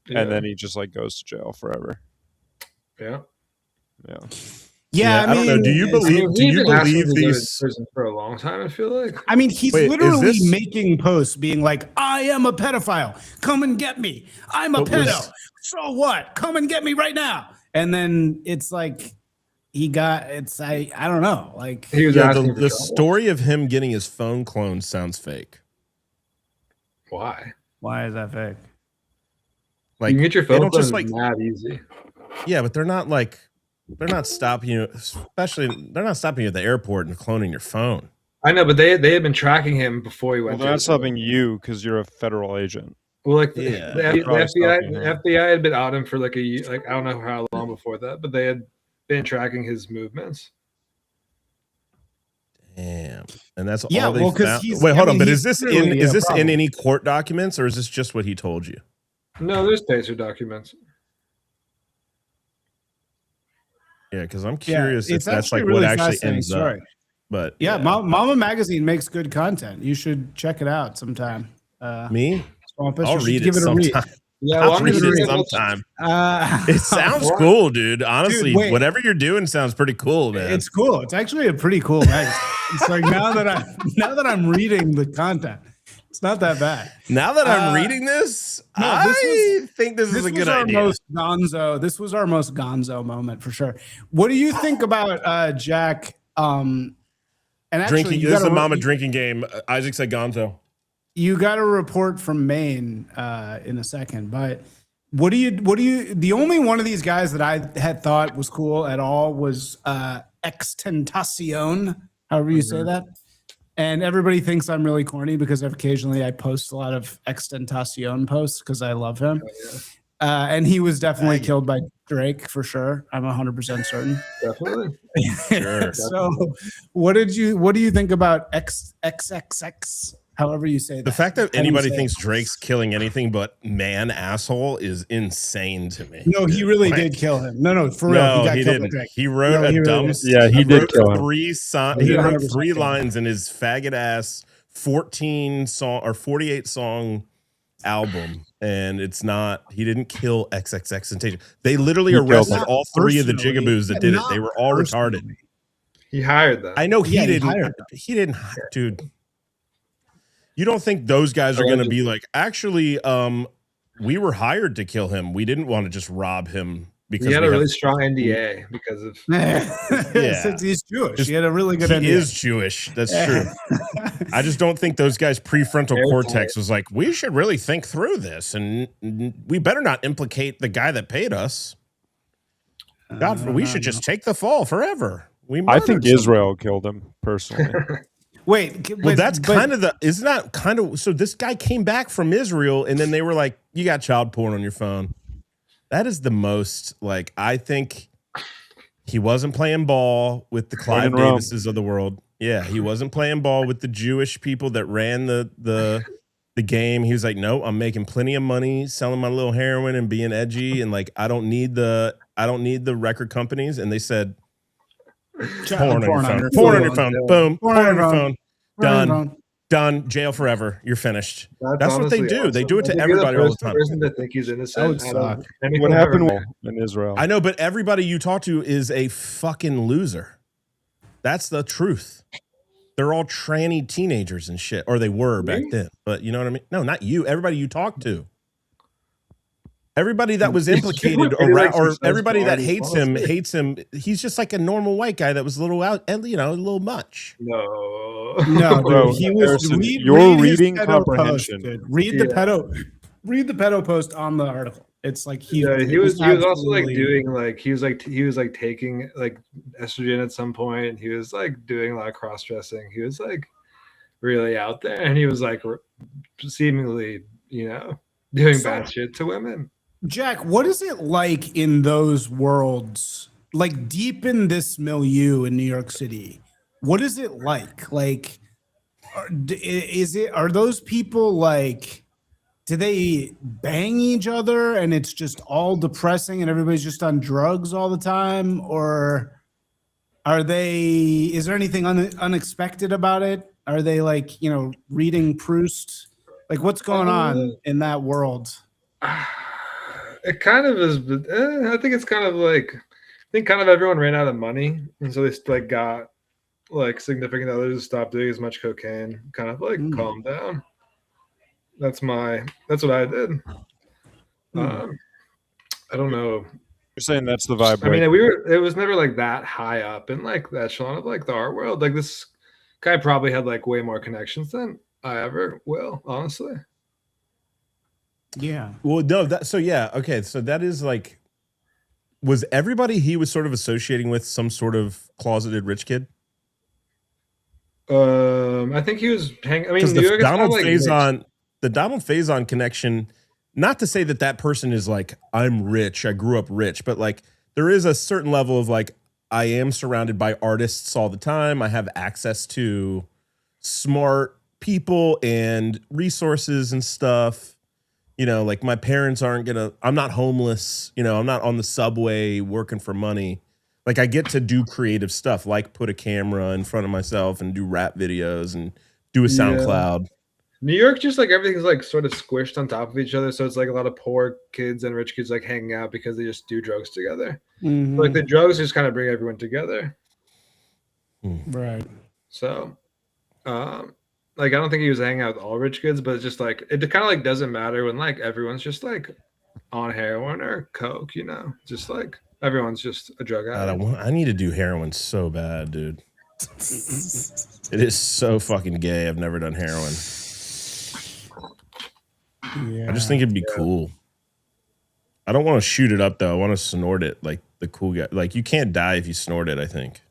Yeah. and then he just like goes to jail forever. yeah. Yeah. Yeah, I don't know. Do you it's- believe? Do he's you been asking believe to go to these? prison for a long time? I feel like. I mean, he's Wait, is literally this- making posts being like, I am a pedophile. Come and get me. I'm a What was- pedo. So what? Come and get me right now. And then it's like I don't know. Like He was Yeah, asking the for trouble. story of him getting his phone cloned sounds fake. Why? why is that fake? Like You can get your they phone don't just cloned like mad easy. yeah, but they're not stopping you. Especially they're not stopping you at the airport and cloning your phone. I know, but they had been tracking him before he Well, went. they're to not stopping you because you're a federal agent. Well, like Yeah. the Probably FBI, stopping the him. FBI had been on him for like a year, like I don't know how long before that, but they had been tracking his movements. Damn, and that's Yeah, all they well, 'cause found. he's- Wait, I hold on. mean, But he's is this clearly a in problem. any court documents or is this just what he told you? No, there's Pacer documents. Yeah, because I'm curious if it's that's actually like a really what actually fascinating ends story. up. But Yeah, Mama Magazine makes good content. You should check it out sometime. me, Swampus, I'll you should read it give it a read. sometime. Yeah, I'll well, I'm read just it saying, let's- sometime. Uh, It sounds What? cool, dude. Honestly, wait. whatever you're doing sounds pretty cool, man. It's cool. It's actually a pretty cool magazine. It's like now that I'm reading the content, it's not that bad. Now that I'm Uh, reading this, no, this I think this is a was good our idea. most gonzo. This was our most gonzo moment for sure. What do you think about Jack? And actually, Drinking. you This is got a mama drinking game. Isaac said Gonzo. You got a report from Maine in a second, but what do you? The only one of these guys that I had thought was cool at all was Extentacion, however you say that. And everybody thinks I'm really corny because occasionally I post a lot of Extentacion posts because I love him. And he was definitely killed by Drake for sure. I'm 100% certain. Definitely. Sure. So, what do you think about XXX? However you say that. The fact that I didn't anybody say thinks it. Drake's killing anything but man asshole is insane to me. No, he really Like, did kill him. No, for real. No, He got he killed by didn't. Drake. He wrote No, he a really dumb. did. Yeah, he did wrote kill him. He He wrote 100% three killed him. lines in his faggot ass 14 song or 48 song album, and it's not. He didn't kill XXXTentacion. They literally He killed arrested him. all three of the Personally. jigaboos that did it. Not They were all retarded. personally. He hired them. I know he Yeah, he didn't. hired He didn't, dude. You don't think those guys are going to be like, actually, we were hired to kill him. We didn't want to just rob him because He had we a have- really strong NDA because of. Since he's Jewish, Just- he had a really good he idea. is Jewish. That's true. I just don't think those guys' prefrontal Airtight. cortex was like, we should really think through this, and we better not implicate the guy that paid us. God, we should just take the fall forever. We I think murdered someone. Israel killed him personally. Well, that's kind of the. Isn't that kind of so? This guy came back from Israel, and then they were like, "You got child porn on your phone." That is the most like. I think he wasn't playing ball with the Clive in Rome. Davises of the world. Yeah, he wasn't playing ball with the Jewish people that ran the game. He was like, "No, I'm making plenty of money selling my little heroin and being edgy, and like I don't need the record companies." And they said, "Porn on your phone. Porn on your phone. Boom. Porn on your phone. Done. Done. Jail forever. You're finished." That's what they honestly do. They awesome. do it to Like, you're everybody all the first time. person to think he's innocent. That would out of suck. anything What I've ever happened met. in Israel? I know, but everybody you talk to is a fucking loser. That's the truth. They're all tranny teenagers and shit, or they were back Me? then. But you know what I mean? No, not you. Everybody you talk to. Everybody that was implicated Really, like, or successful everybody that artists, hates him. He's just like a normal white guy that was a little out and a little much. No. No, Bro, dude, he was. Harrison, Read, your read his reading pedo comprehension. Post, dude. Read the Yeah. pedo post on the article. It's like he. Yeah, he it was also like absolutely- doing like he was like taking like estrogen at some point, and he was like doing a lot of cross dressing. He was like really out there, and he was like seemingly, doing bad shit to women. Jack, what is it like in those worlds? Like deep in this milieu in New York City, what is it like? Like, are those people like? Do they bang each other and it's just all depressing and everybody's just on drugs all the time? Or is there anything unexpected about it? Are they like, reading Proust? Like what's going on in that world? It kind of is. I think it's kind of like kind of everyone ran out of money, and so they like got like significant others to stop doing as much cocaine, kind of like calm down. That's what I did. I don't know. You're saying that's the vibe, I right? mean, it was never like that high up in like the echelon of like the art world. Like this guy probably had like way more connections than I ever will, honestly. Yeah. Well, no, okay. So that is like, was everybody he was sort of associating with some sort of closeted rich kid? I think he was hanging. I mean, Because New the York is kind of Donald like Faison, the Donald Faison connection, not to say that person is like, I'm rich, I grew up rich, but like there is a certain level of like, I am surrounded by artists all the time. I have access to smart people and resources and stuff. Like my parents I'm not homeless. I'm not on the subway working for money. Like I get to do creative stuff, like put a camera in front of myself and do rap videos and do a SoundCloud. New York, just like everything's like sort of squished on top of each other, so it's like a lot of poor kids and rich kids like hanging out because they just do drugs together. Mhm. Like the drugs just kind of bring everyone together. Right. So, like I don't think he was hanging out with all rich kids, but it's just like it kind of like doesn't matter when like everyone's just like on heroin or coke, you know, just like everyone's just a drug addict. I need to do heroin so bad, dude. It is so fucking gay. I've never done heroin. Yeah. I just think it'd be cool. I don't want to shoot it up though. I want to snort it like the cool guy. Like you can't die if you snort it, I think.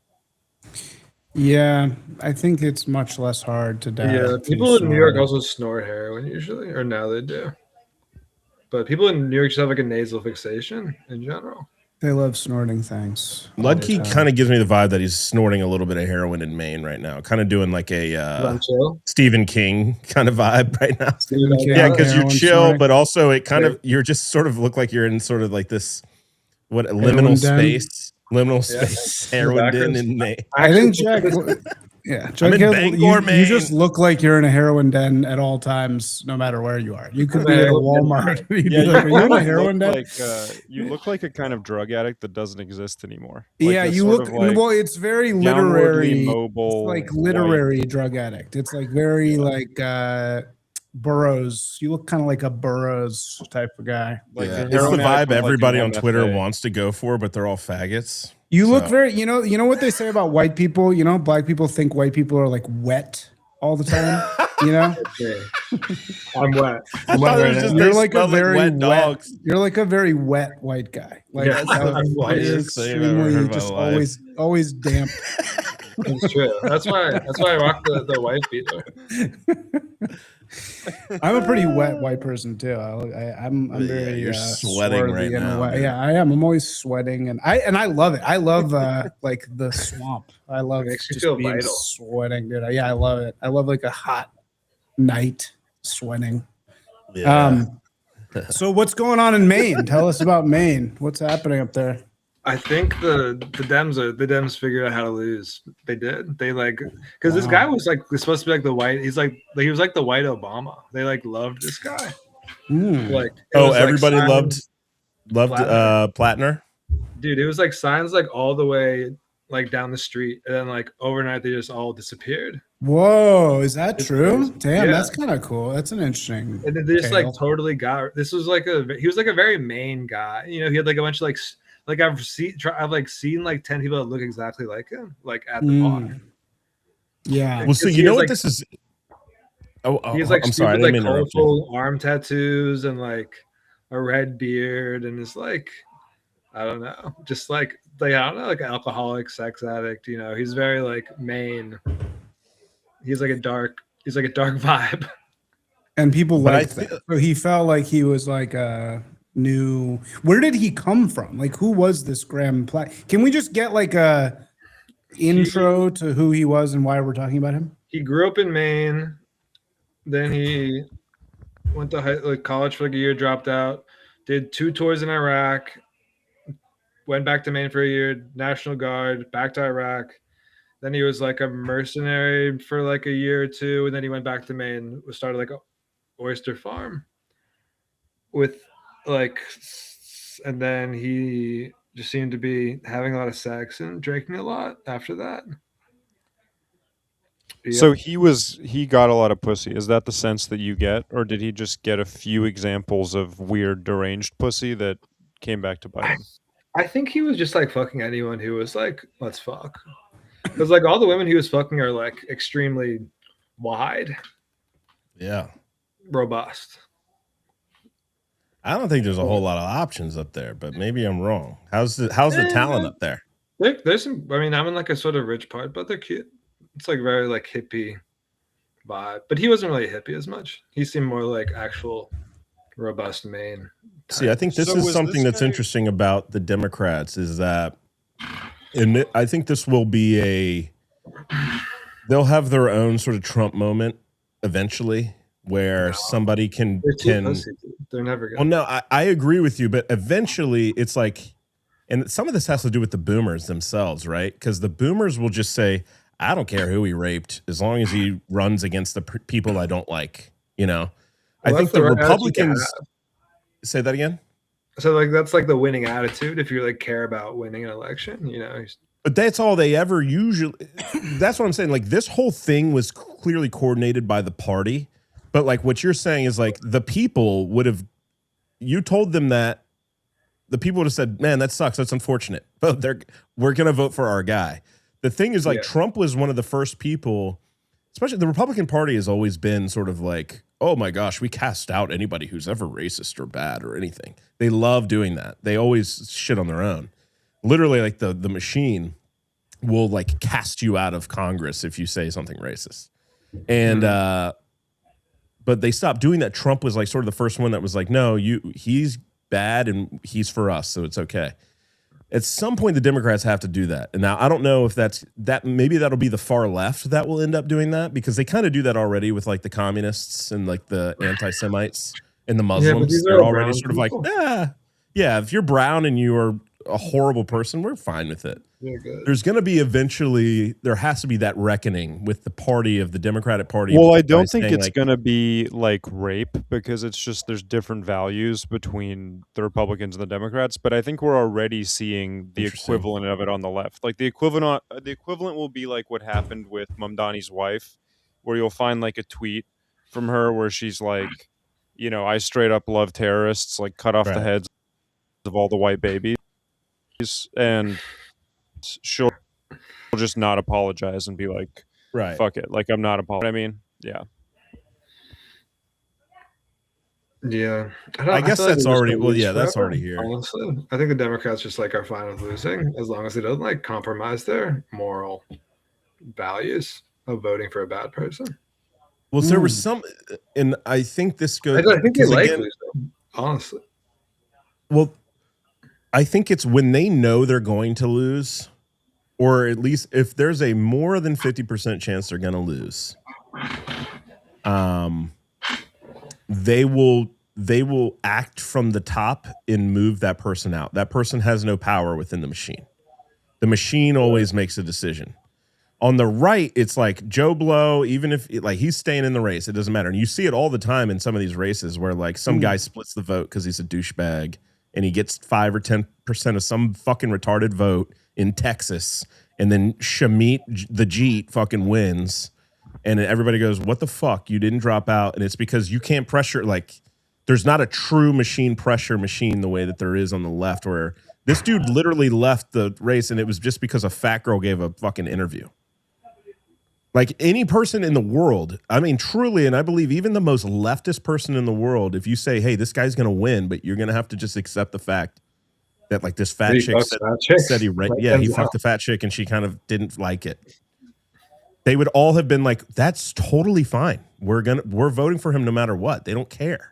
Yeah, I think it's much less hard to die. Yeah, if you people in New York snort also snort heroin usually, or now they do. But people in New York just have like a nasal fixation in general. it. They love snorting things. Ludke kind of gives me the vibe that he's snorting a little bit of heroin in Maine right now. Kind of doing like a Stephen King kind of vibe right now. Yeah, because you're chill, but also it kind of you're just sort of look like you're in sort of like this liminal space. Liminal space, heroin den in Maine. I think Jack. Yeah, I'm in Bangor, Maine. You just look like you're in a heroin den at all times, no matter where you are. You could be at a Walmart. You'd be like, "Are you in a heroin den?" Like, you look like a kind of drug addict that doesn't exist anymore. Yeah, you look. Well, it's very literary. Mobile, it's like literary drug addict. It's like very like Burroughs. You look kind of like a Burroughs type of guy. Like It's the vibe everybody on Twitter wants to go for, but they're all faggots. You look very, you know what they say about white people? You know, black people think white people are like wet all the time. You know, I'm wet. You're like a very wet. You're like a very wet white guy. Like I'm white. Extremely, just always damp. It's true. That's why I rock the white beater. I'm a pretty wet white person too. I'm very. You're sweating right now. Yeah, I am. I'm always sweating, and I love it. I love like the swamp. I love makes you just feel being vital. sweating, dude. Yeah, I love it. I love like a hot night sweating. Yeah. So what's going on in Maine? Tell us about Maine. What's happening up there? I think the Dems figured out how to lose. They did. They like because this guy was supposed to be like the white. He was like the white Obama. They like loved this guy. Like everybody loved Plattner. Dude, it was like signs like all the way like down the street, and then like overnight they just all disappeared. Whoa, is that true? Crazy. Damn, Yeah. That's kind of cool. That's an interesting. And then they just like tale. totally got. This was like he was like a very Maine guy. You know, he had like a bunch of like I've seen like 10 people that look exactly like him, like at the bar. Yeah. Well, so He you know has, what like- this is. He has like I'm stupid, sorry, I like didn't mean to interrupt you. colorful arm tattoos and like a red beard, and it's like I don't know, just like I don't know, like an alcoholic, sex addict. You know, he's very like Maine. He's like a dark vibe. And people But liked that. So he felt like he was like a new. Where did he come from? Like, who was this Graham Platt? Can we just get like a intro to who he was and why we're talking about him? He grew up in Maine. Then he went to college for like a year, dropped out, did 2 tours in Iraq, went back to Maine for a year, National Guard, back to Iraq. Then he was like a mercenary for like a year or 2, and then he went back to Maine, started like a oyster farm with like, and then he just seemed to be having a lot of sex and drinking a lot after that. So he got a lot of pussy. Is that the sense that you get, or did he just get a few examples of weird deranged pussy that came back to bite him? I think he was just like fucking anyone who was like, let's fuck. Because like all the women he was fucking are like extremely wide, Yeah. robust. I don't think there's a whole lot of options up there, but maybe I'm wrong. How's the talent up there? There's some. I mean, I'm in like a sort of rich part, but they're cute. It's like very like hippie vibe, but he wasn't really a hippie as much. He seemed more like actual robust Maine. See, I think this So is was something this that's guy- interesting about the Democrats is that I think this will be they'll have their own sort of Trump moment eventually where somebody can They're too pussy, dude. They're never well, gonna. no, I agree with you, but eventually it's like, and some of this has to do with the boomers themselves, right? Because the boomers will just say, I don't care who he raped as long as he runs against the people I don't like. You know, I Well, think that's the the right attitude to Republicans have. say that again. So like that's like the winning attitude if you like care about winning an election, you know. But that's all they ever usually. That's what I'm saying. Like this whole thing was clearly coordinated by the party, but like what you're saying is like the people would have. You told them that the people would have said, "Man, that sucks. That's unfortunate." But we're gonna vote for our guy. The thing is, like Trump was one of the first people, especially the Republican Party has always been sort of like, "Oh my gosh, we cast out anybody who's ever racist or bad or anything." They love doing that. They always shit on their own. Literally, like the machine will like cast you out of Congress if you say something racist. And but they stopped doing that. Trump was like sort of the first one that was like, no, he's bad and he's for us, so it's okay. At some point, the Democrats have to do that. And now I don't know if that's that. Maybe that'll be the far left that will end up doing that because they kind of do that already with like the communists and like the anti-Semites and the Muslims. They're already sort of like, yeah, if you're brown and you are a horrible person, we're fine with it. There's going to be eventually, there has to be that reckoning with the party of the Democratic Party. Well, I don't think it's like, going to be like rape because it's just there's different values between the Republicans and the Democrats. But I think we're already seeing the equivalent of it on the left. Like the equivalent will be like what happened with Mamdani's wife, where you'll find like a tweet from her where she's like, you know, I straight up love terrorists, like cut off the heads of all the white babies, and she'll just not apologize and be like, fuck it, like I'm not apologizing. I mean, yeah. I guess that's already that's already here. Honestly, I think the Democrats just like are fine with losing as long as it doesn't like compromise their moral values of voting for a bad person. Well, there was some, and I think this goes. I think they like losing, honestly. Well, I think it's when they know they're going to lose, or at least if there's a more than 50% chance they're going to lose, they will act from the top and move that person out. That person has no power within the machine. The machine always makes a decision. On the right, it's like Joe Blow, even if like he's staying in the race, it doesn't matter. And you see it all the time in some of these races where like some guy splits the vote because he's a douchebag and he gets 5 or 10% of some fucking retarded vote in Texas. And then Shamit the Jeet fucking wins. And everybody goes, what the fuck? You didn't drop out. And it's because you can't pressure, like, there's not a true machine pressure machine the way that there is on the left, where this dude literally left the race and it was just because a fat girl gave a fucking interview. Like any person in the world, I mean, truly, and I believe even the most leftist person in the world, if you say, hey, this guy's going to win, but you're going to have to just accept the fact that like this fat chick said he fucked the fat chick and she kind of didn't like it. They would all have been like, that's totally fine. We're voting for him no matter what. They don't care.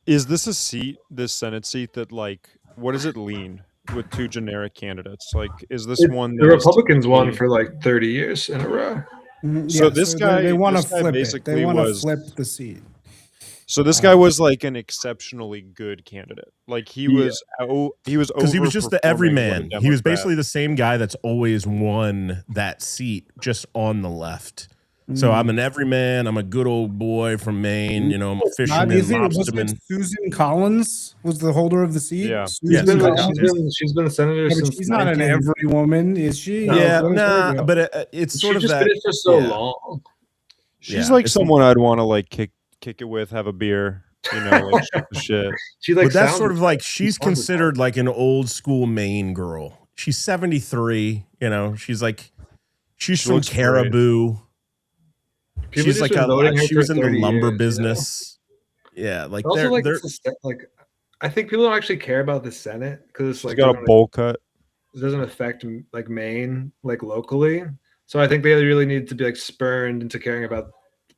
Is this a seat, this Senate seat that like, what does it lean with two generic candidates? Like, is this one the Republicans won for like 30 years in a row? So this guy, they want to flip it. They want to flip the seat. So this guy was like an exceptionally good candidate. Like he was because he was just the everyman. He was basically the same guy that's always won that seat, just on the left. So I'm an everyman. I'm a good old boy from Maine. You know, I'm a fisherman, lobsterman. Susan Collins was the holder of the seat. Yeah, she's been a senator since. She's not an every woman, is she? Yeah, but it's sort of that. She's been it for so long. She's like someone I'd want to like kick it with, have a beer, you know, like shoot the shit. She like, but that's sort of like she's considered like an old school Maine girl. She's 73. You know, she's from Caribou. She's like she was in the lumber business. Yeah, like also like I think people don't actually care about the Senate because it's like got a bowl cut. It doesn't affect like Maine like locally, so I think they really need to be like spurned into caring about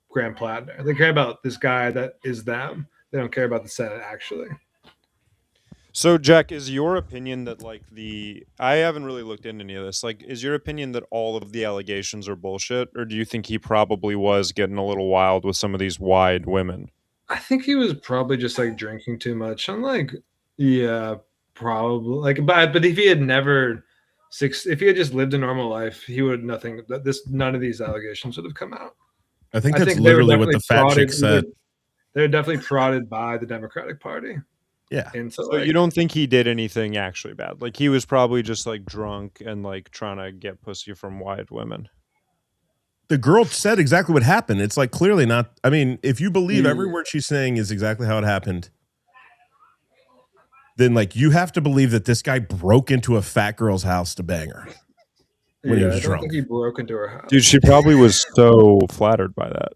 Graham Plattner. They care about this guy that is them. They don't care about the Senate actually. So Jack, is your opinion that like I haven't really looked into any of this. Like, is your opinion that all of the allegations are bullshit, or do you think he probably was getting a little wild with some of these wide women? I think he was probably just like drinking too much. I'm like, yeah, probably. Like, but if he had if he had just lived a normal life, he would none of these allegations would have come out. I think I that's think they were literally what definitely the fat chick said. They were definitely prodded by the Democratic Party. Yeah. And So you don't think he did anything actually bad? Like he was probably just like drunk and like trying to get pussy from white women. The girl said exactly what happened. It's like clearly not. I mean, if you believe every Yeah. word she's saying is exactly how it happened, then like you have to believe that this guy broke into a fat girl's house to bang her when he was I don't drunk. think he broke into her house. Dude, she probably was so flattered by that.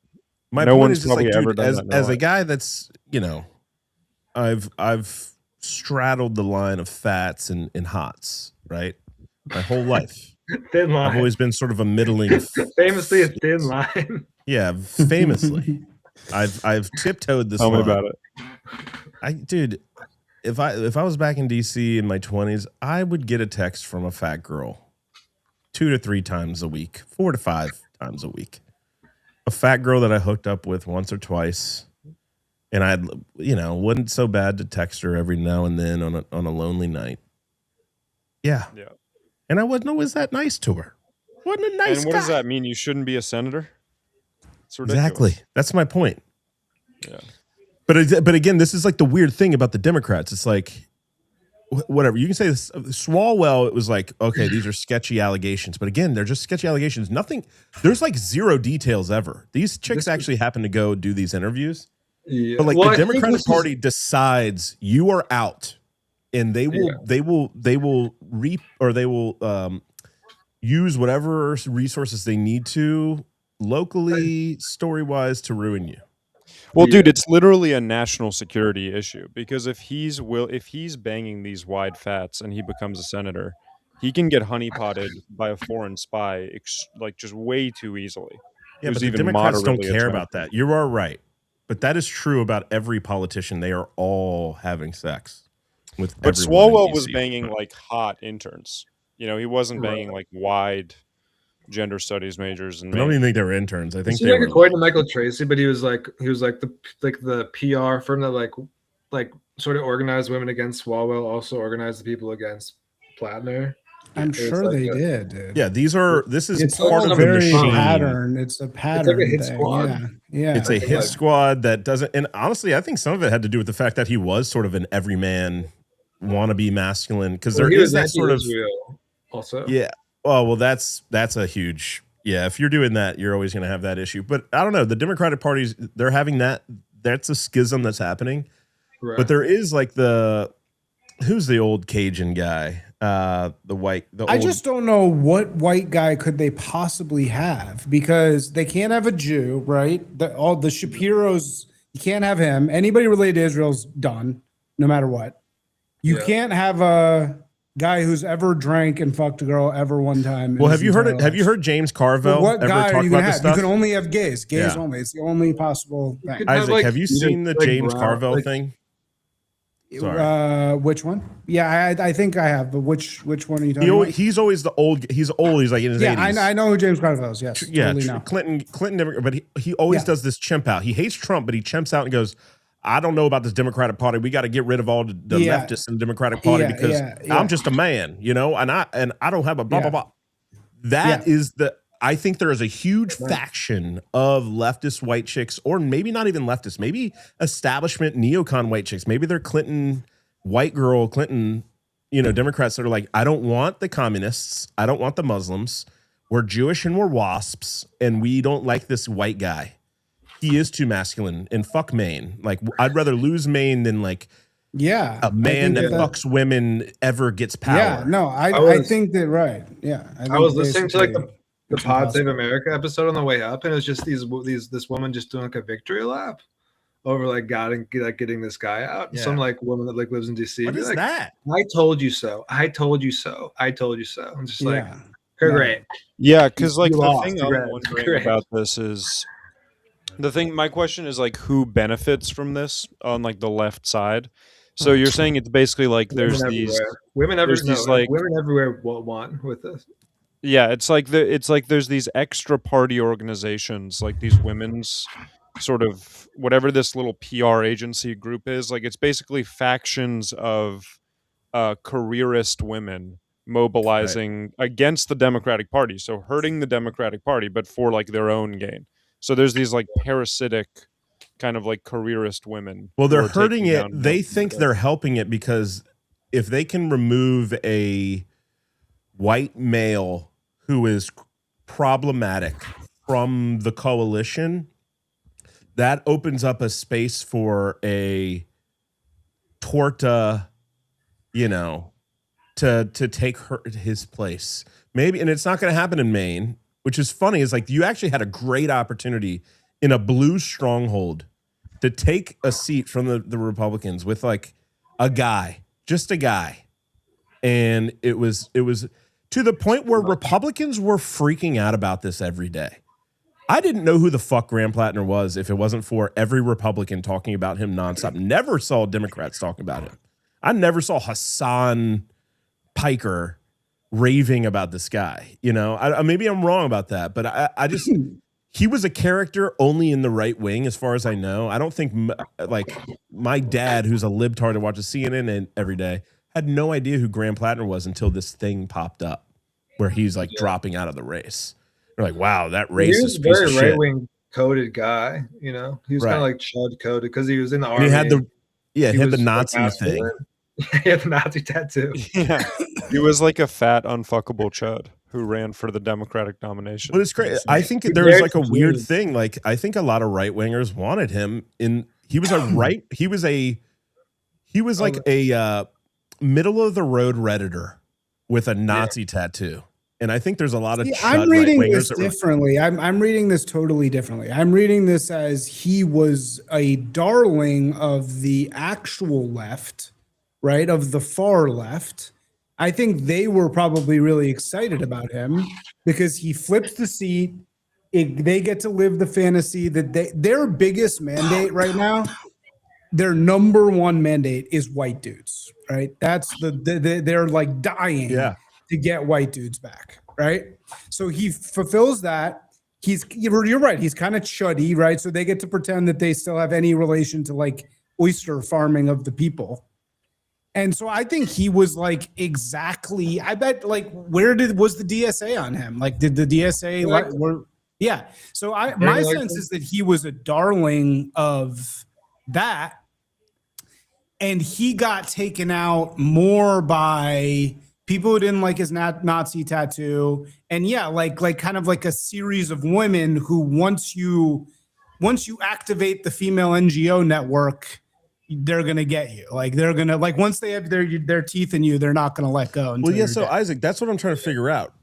My No point one's is just like, probably ever dude, done as that in their as a life. guy that's, you know, I've straddled the line of fats and hots, right? My whole life. Thin line. I've always been sort of a middling famously a thin line. Yeah, famously. I've tiptoed this Tell me line. about it. Dude, if I was back in DC in my 20s, I would get a text from a fat girl 2 to 3 times a week, 4 to 5 times a week. A fat girl that I hooked up with once or twice, and I'd, you know, wasn't so bad to text her every now and then on a lonely night. Yeah. Yeah. And I wasn't always that nice to her. Wasn't a nice And what guy. does that mean? You shouldn't be a senator? It's ridiculous. Exactly. That's my point. Yeah. But again, this is like the weird thing about the Democrats. It's like, whatever. You can say this. Swalwell, it was like, okay, these are sketchy allegations. But again, they're just sketchy allegations. Nothing, there's like zero details ever. These chicks actually happen to go do these interviews. Yeah. But like Well, the I think Democratic this is- Party decides you are out. And they will use whatever resources they need to locally, story-wise, to ruin you. Well, dude, it's literally a national security issue because if he's banging these wide fats and he becomes a senator, he can get honeypotted by a foreign spy like just way too easily. Yeah, who's but the even Democrats don't moderately care attractive. about that. You are right. But that is true about every politician. They are all having sex with But everyone in Swalwell was DC. banging like hot interns. You know, he wasn't banging like wide gender studies majors and I don't even think they were interns. I think It's they like were. according to Michael Tracy, but he was like the PR firm that like sort of organized women against Swalwell, also organized the people against Plattner. I'm It's sure like they a- did, dude. Yeah, this is It's part all of the very machine. pattern. It's a pattern. hit thing. squad. Yeah, yeah. It's a Like- hit squad that doesn't. And honestly, I think some of it had to do with the fact that he was sort of an everyman, wannabe masculine. Because Well, there he is was that sort of. anti-Israel also. Yeah. Oh, well, that's a huge. Yeah, if you're doing that, you're always going to have that issue. But I don't know. The Democratic Party's, they're having that. That's a schism that's happening. Right. But there is like who's the old Cajun guy? I just don't know what white guy could they possibly have because they can't have a Jew, right? All the Shapiros, you can't have him. Anybody related to Israel's done, no matter what. You Yeah. can't have a guy who's ever drank and fucked a girl ever one time. Well, have you heard James Carville What ever guy talk are you about gonna this have? You stuff? can only have gays. Gays Yeah. only. It's the only possible thing. could- Isaac, like, have you either, seen the like, James brown- Carville like- thing? Sorry. Which one? Yeah, I think I have, but which one are you talking about? He's always the old. He's old. He's like in his 80s. Yeah, I know who James Carville is. Yes, Yeah, totally know. Clinton never, but he always Yeah. does this chimp out. He hates Trump, but he chimps out and goes, I don't know about this Democratic Party. We got to get rid of all the Yeah. leftists in the Democratic Party Yeah, because yeah. I'm just a man, you know, and I don't have a blah, Yeah. blah, blah. That is I think there is a huge faction of leftist white chicks, or maybe not even leftists, maybe establishment neocon white chicks. Maybe they're Clinton, Democrats that are like, I don't want the communists. I don't want the Muslims. We're Jewish and we're WASPs, and we don't like this white guy. He is too masculine, and fuck Maine. Like, I'd rather lose Maine than like Yeah, a man I that think fucks women ever gets power. Yeah, no, I was- think that right. Yeah, I was listening to like basically the it's Pod Save impossible. America episode on the way up, and it was just this woman just doing like a victory lap over like getting this guy out. Yeah. Some like woman that like lives in DC. What be is like, that? I told you so. I told you so. I told you so. I'm just like, Yeah. great. Yeah, because like You the lost. thing I'm Congrats. wondering Congrats. about this is my question is like who benefits from this on like the left side. So you're saying it's basically like there's these women everywhere want with this. yeah, it's like there's these extra party organizations like these women's sort of whatever this little PR agency group is, like it's basically factions of careerist women mobilizing against the Democratic Party, so hurting the Democratic Party but for like their own gain. So there's these like parasitic kind of like careerist women. Well, who they're are hurting taking it. down They male think candidates. they're helping it because if they can remove a white male who is problematic from the coalition, that opens up a space for a torta, to take his place. Maybe, and it's not going to happen in Maine, which is funny, is like you actually had a great opportunity in a blue stronghold to take a seat from the Republicans with like a guy, just a guy. And it was to the point where Republicans were freaking out about this every day. I didn't know who the fuck Graham Plattner was if it wasn't for every Republican talking about him nonstop. Never saw Democrats talking about him. I never saw Hassan Piker raving about this guy. Maybe I'm wrong about that, but I just he was a character only in the right wing, as far as I know. I don't think like my dad, who's a libtard who watches CNN every day, had no idea who Graham Plattner was until this thing popped up where he's like dropping out of the race. They're like, wow, that racist He was a piece very of shit. right-wing coded guy, He was kind Right. of like Chud coded because he was in the And army. he had the He had the was Nazi masculine. thing. He had the Nazi tattoo. Yeah, he was like a fat, unfuckable chud who ran for the Democratic nomination. But it's great. I think He there was dared like a to weird choose. thing. Like I think a lot of right wingers wanted him in. He was like a middle of the road Redditor with a Nazi tattoo. And I think there's a lot of See, chud I'm reading right-wingers this that were- differently. I'm reading this totally differently. I'm reading this as he was a darling of the actual left, right? Of the far left. I think they were probably really excited about him because he flips the seat. They get to live the fantasy that their biggest mandate right now, their number one mandate is white dudes, right? That's they're like dying to get white dudes back, right? So he fulfills that. You're right. He's kind of chuddy, right? So they get to pretend that they still have any relation to like oyster farming of the people. And so I think he was like exactly. I bet like was the DSA on him? Like did the DSA yeah. So my sense is that he was a darling of that, and he got taken out more by people who didn't like his Nazi tattoo, and like kind of like a series of women who once you activate the female NGO network, they're gonna get you. Like they're gonna like once they have their teeth in you, they're not gonna let go. Well, yeah. you're So dead. Isaac, that's what I'm trying to figure out.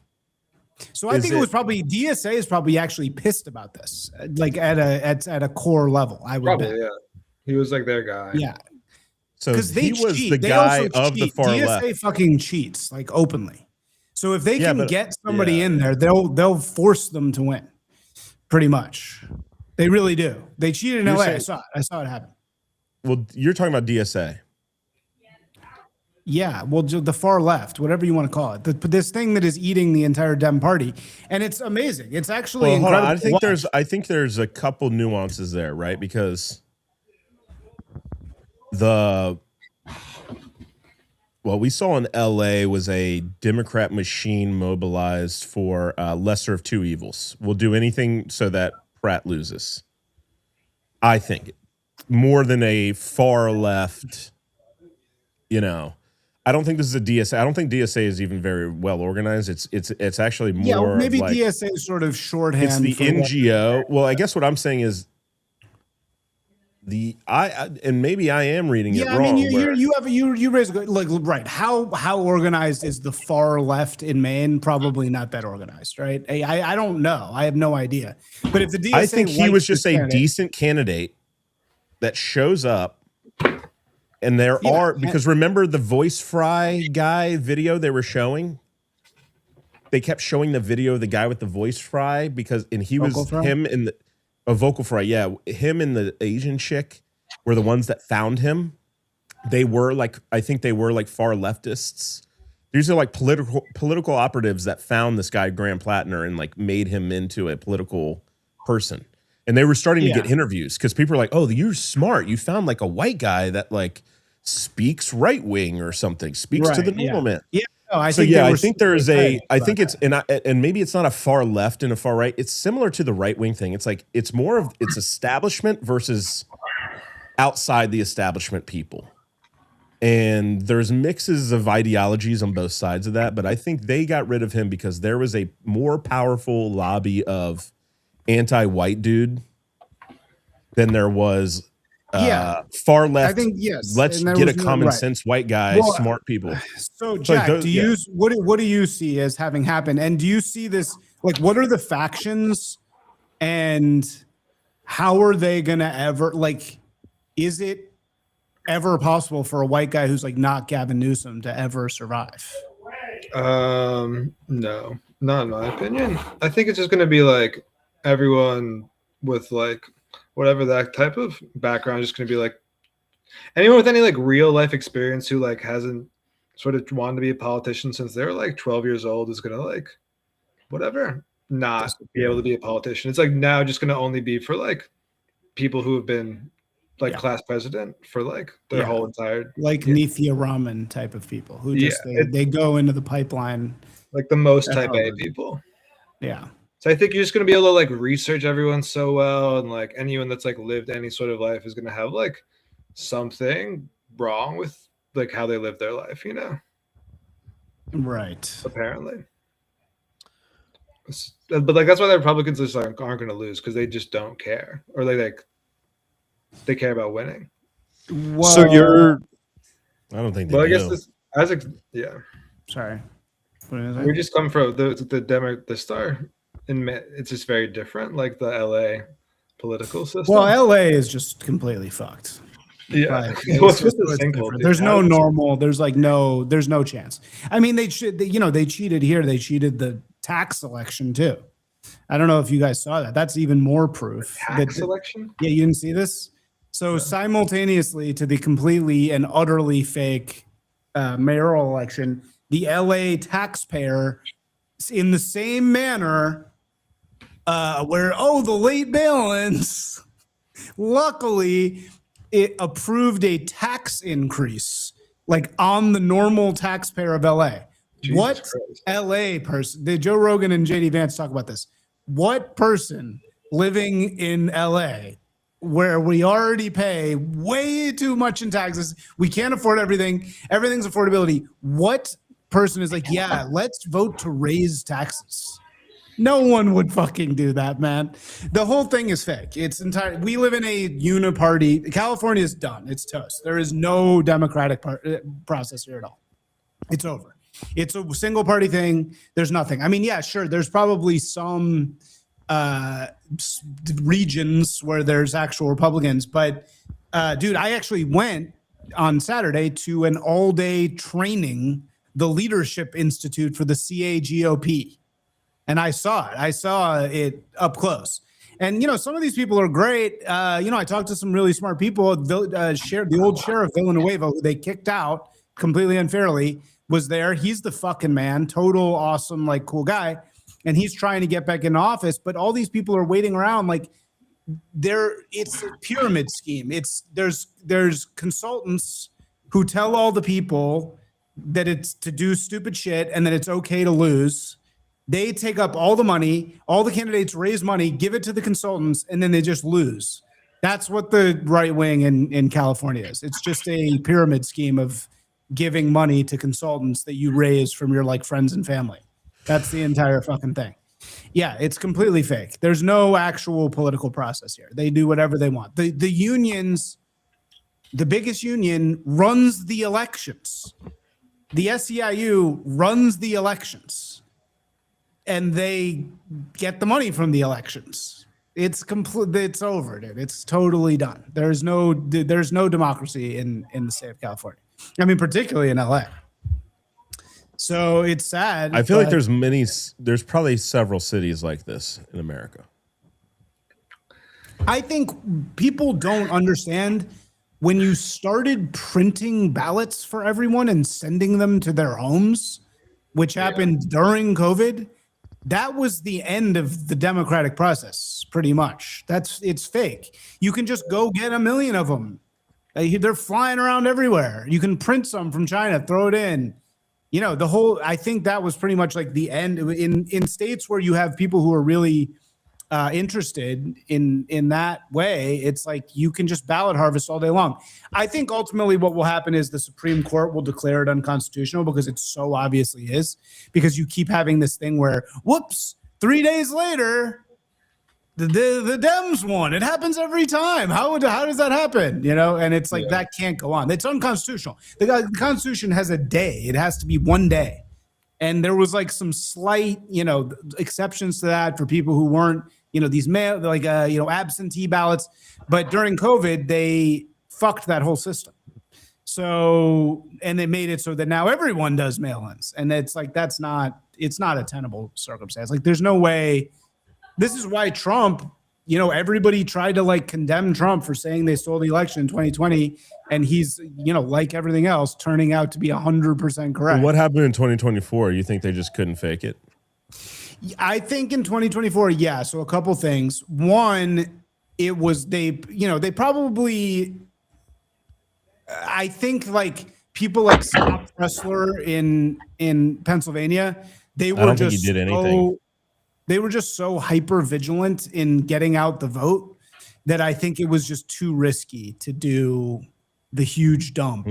So I think it was probably DSA is probably actually pissed about this, like at a core level. I would Probably, bet. yeah. He was like their guy. Yeah. So Because they he was cheat. the They guy also of the cheat. far DSA left. fucking cheats like openly. So if they Yeah, can but- get somebody in there, they'll force them to win. Pretty much, they really do. They cheated in You're LA. saying- I saw it happen. Well, you're talking about DSA. Yeah, well, the far left, whatever you want to call it, this thing that is eating the entire Dem party, and it's amazing. It's actually Well, hold on. incredible. I think there's a couple nuances there, right? Because what we saw in LA was a Democrat machine mobilized for lesser of two evils. We'll do anything so that Pratt loses. I think more than a far left, I don't think this is a DSA. I don't think DSA is even very well organized. It's actually more. Yeah, well, maybe of like, DSA is sort of shorthand. it's the for what- NGO. Well, I guess what I'm saying is and maybe I am reading it Yeah, I wrong. mean, where- you raise a good, like, right. How organized is the far left in Maine? Probably not that organized, right? I don't know. I have no idea. But if the DSA, I think he likes was just this a candidate- decent candidate that shows up. And there Yeah, are, because remember the voice fry guy video they were showing? They kept showing the video of the guy with the voice fry and he Vocal was fry? him and a vocal fry. Yeah. Him and the Asian chick were the ones that found him. They were I think they were far leftists. These are like political operatives that found this guy, Graham Plattner, and made him into a political person. And they were starting to get interviews because people are like, oh, you're smart. You found a white guy that speaks right wing or something, speaks to the normal man. Yeah. No, I So think yeah, they I were think there is super a. excited I about think it's that. and maybe it's not a far left and a far right. It's similar to the right wing thing. It's like it's more of it's establishment versus outside the establishment people. And there's mixes of ideologies on both sides of that, but I think they got rid of him because there was a more powerful lobby of anti-white dude than there was Yeah, far I left. think yes, Let's and there get a was no common right. sense white guy, Well, smart people. So So like Jack, those, yeah. what do you see as having happened? And do you see this like what are the factions and how are they gonna ever like is it ever possible for a white guy who's like not Gavin Newsom to ever survive? No, not in my opinion. I think it's just gonna be like everyone with like whatever that type of background is just gonna be like anyone with any like real life experience who like hasn't sort of wanted to be a politician since they were like 12 years old is gonna like whatever not be able to be a politician. It's like now just gonna only be for like people who have been like Yeah. class president for like their Yeah. whole entire Like Nithya Raman type of people who just Yeah, they go into the pipeline. like the most That's type how it A is. people. Yeah. So I think you're just gonna be able to like research everyone so well, and like anyone that's like lived any sort of life is gonna have like something wrong with like how they live their life, you know? Right. Apparently. But like that's why the Republicans just aren't gonna lose because they just don't care, or like they care about winning. So you're I don't think they Well, I do. guess this as a, yeah, Sorry. What is we it? just come from the star, and it's just very different, like the LA political system. Well, LA is just completely fucked. yeah, Like, well, it's it's just just- a it's sinkhole, different. dude. There's How no does- normal. There's no chance. I mean, they cheated here. They cheated the tax election too. I don't know if you guys saw that. That's even more proof. tax that, election. yeah, you didn't see this. So simultaneously to the completely and utterly fake mayoral election, the LA taxpayer, in the same manner, where the late balance. Luckily, it approved a tax increase, like on the normal taxpayer of LA. Jesus What Christ. LA person? Did Joe Rogan and JD Vance talk about this? What person living in LA, where we already pay way too much in taxes, we can't afford everything, everything's affordability. What person is like, yeah, let's vote to raise taxes? No one would fucking do that, man. The whole thing is fake. It's entire. We live in a uniparty. California is done. It's toast. There is no democratic process here at all. It's over. It's a single party thing. There's nothing. I mean, yeah, sure. There's probably some regions where there's actual Republicans, but dude, I actually went on Saturday to an all-day training, the Leadership Institute for the CAGOP. And I saw it. I saw it up close. And, some of these people are great. I talked to some really smart people. The old sheriff Villanueva, who they kicked out completely unfairly, was there. He's the fucking man. Total awesome, like cool guy. And he's trying to get back in office. But all these people are waiting around like it's a pyramid scheme. There's consultants who tell all the people that it's to do stupid shit and that it's okay to lose. They take up all the money, all the candidates raise money, give it to the consultants, and then they just lose. That's what the right wing in California is. It's just a pyramid scheme of giving money to consultants that you raise from your like friends and family. That's the entire fucking thing. Yeah, it's completely fake. There's no actual political process here. They do whatever they want. The unions, the biggest union runs the elections. The SEIU runs the elections. And they get the money from the elections. It's complete. It's over, dude. It's totally done. There's no democracy in the state of California. I mean, particularly in LA. So it's sad. I feel like there's probably several cities like this in America. I think people don't understand when you started printing ballots for everyone and sending them to their homes, which happened during COVID. That was the end of the democratic process, pretty much. It's fake. You can just go get 1 million of them. They're flying around everywhere. You can print some from China, throw it in. you know, I think that was pretty much like the end in states where you have people who are really interested in that way. It's like you can just ballot harvest all day long. I think ultimately what will happen is the Supreme Court will declare it unconstitutional because it so obviously is, because you keep having this thing where, whoops, 3 days later, the Dems won. It happens every time. How does that happen? You know, and it's like that can't go on. It's unconstitutional. The Constitution has a day. It has to be 1 day. And there was like some slight, you know, exceptions to that for people who weren't, you know, these mail, like, you know, absentee ballots. But during COVID, they fucked that whole system. So, and they made it so that now everyone does mail-ins. And it's like, it's not a tenable circumstance. Like, there's no way. This is why Trump, you know, everybody tried to like condemn Trump for saying they stole the election in 2020. And he's, you know, like everything else, turning out to be 100% correct. What happened in 2024? You think they just couldn't fake it? I think in 2024, yeah. So a couple things. One, it was they probably, I think like people like Scott Pressler in Pennsylvania, they were don't think he did anything. They were just so hyper vigilant in getting out the vote that I think it was just too risky to do the huge dump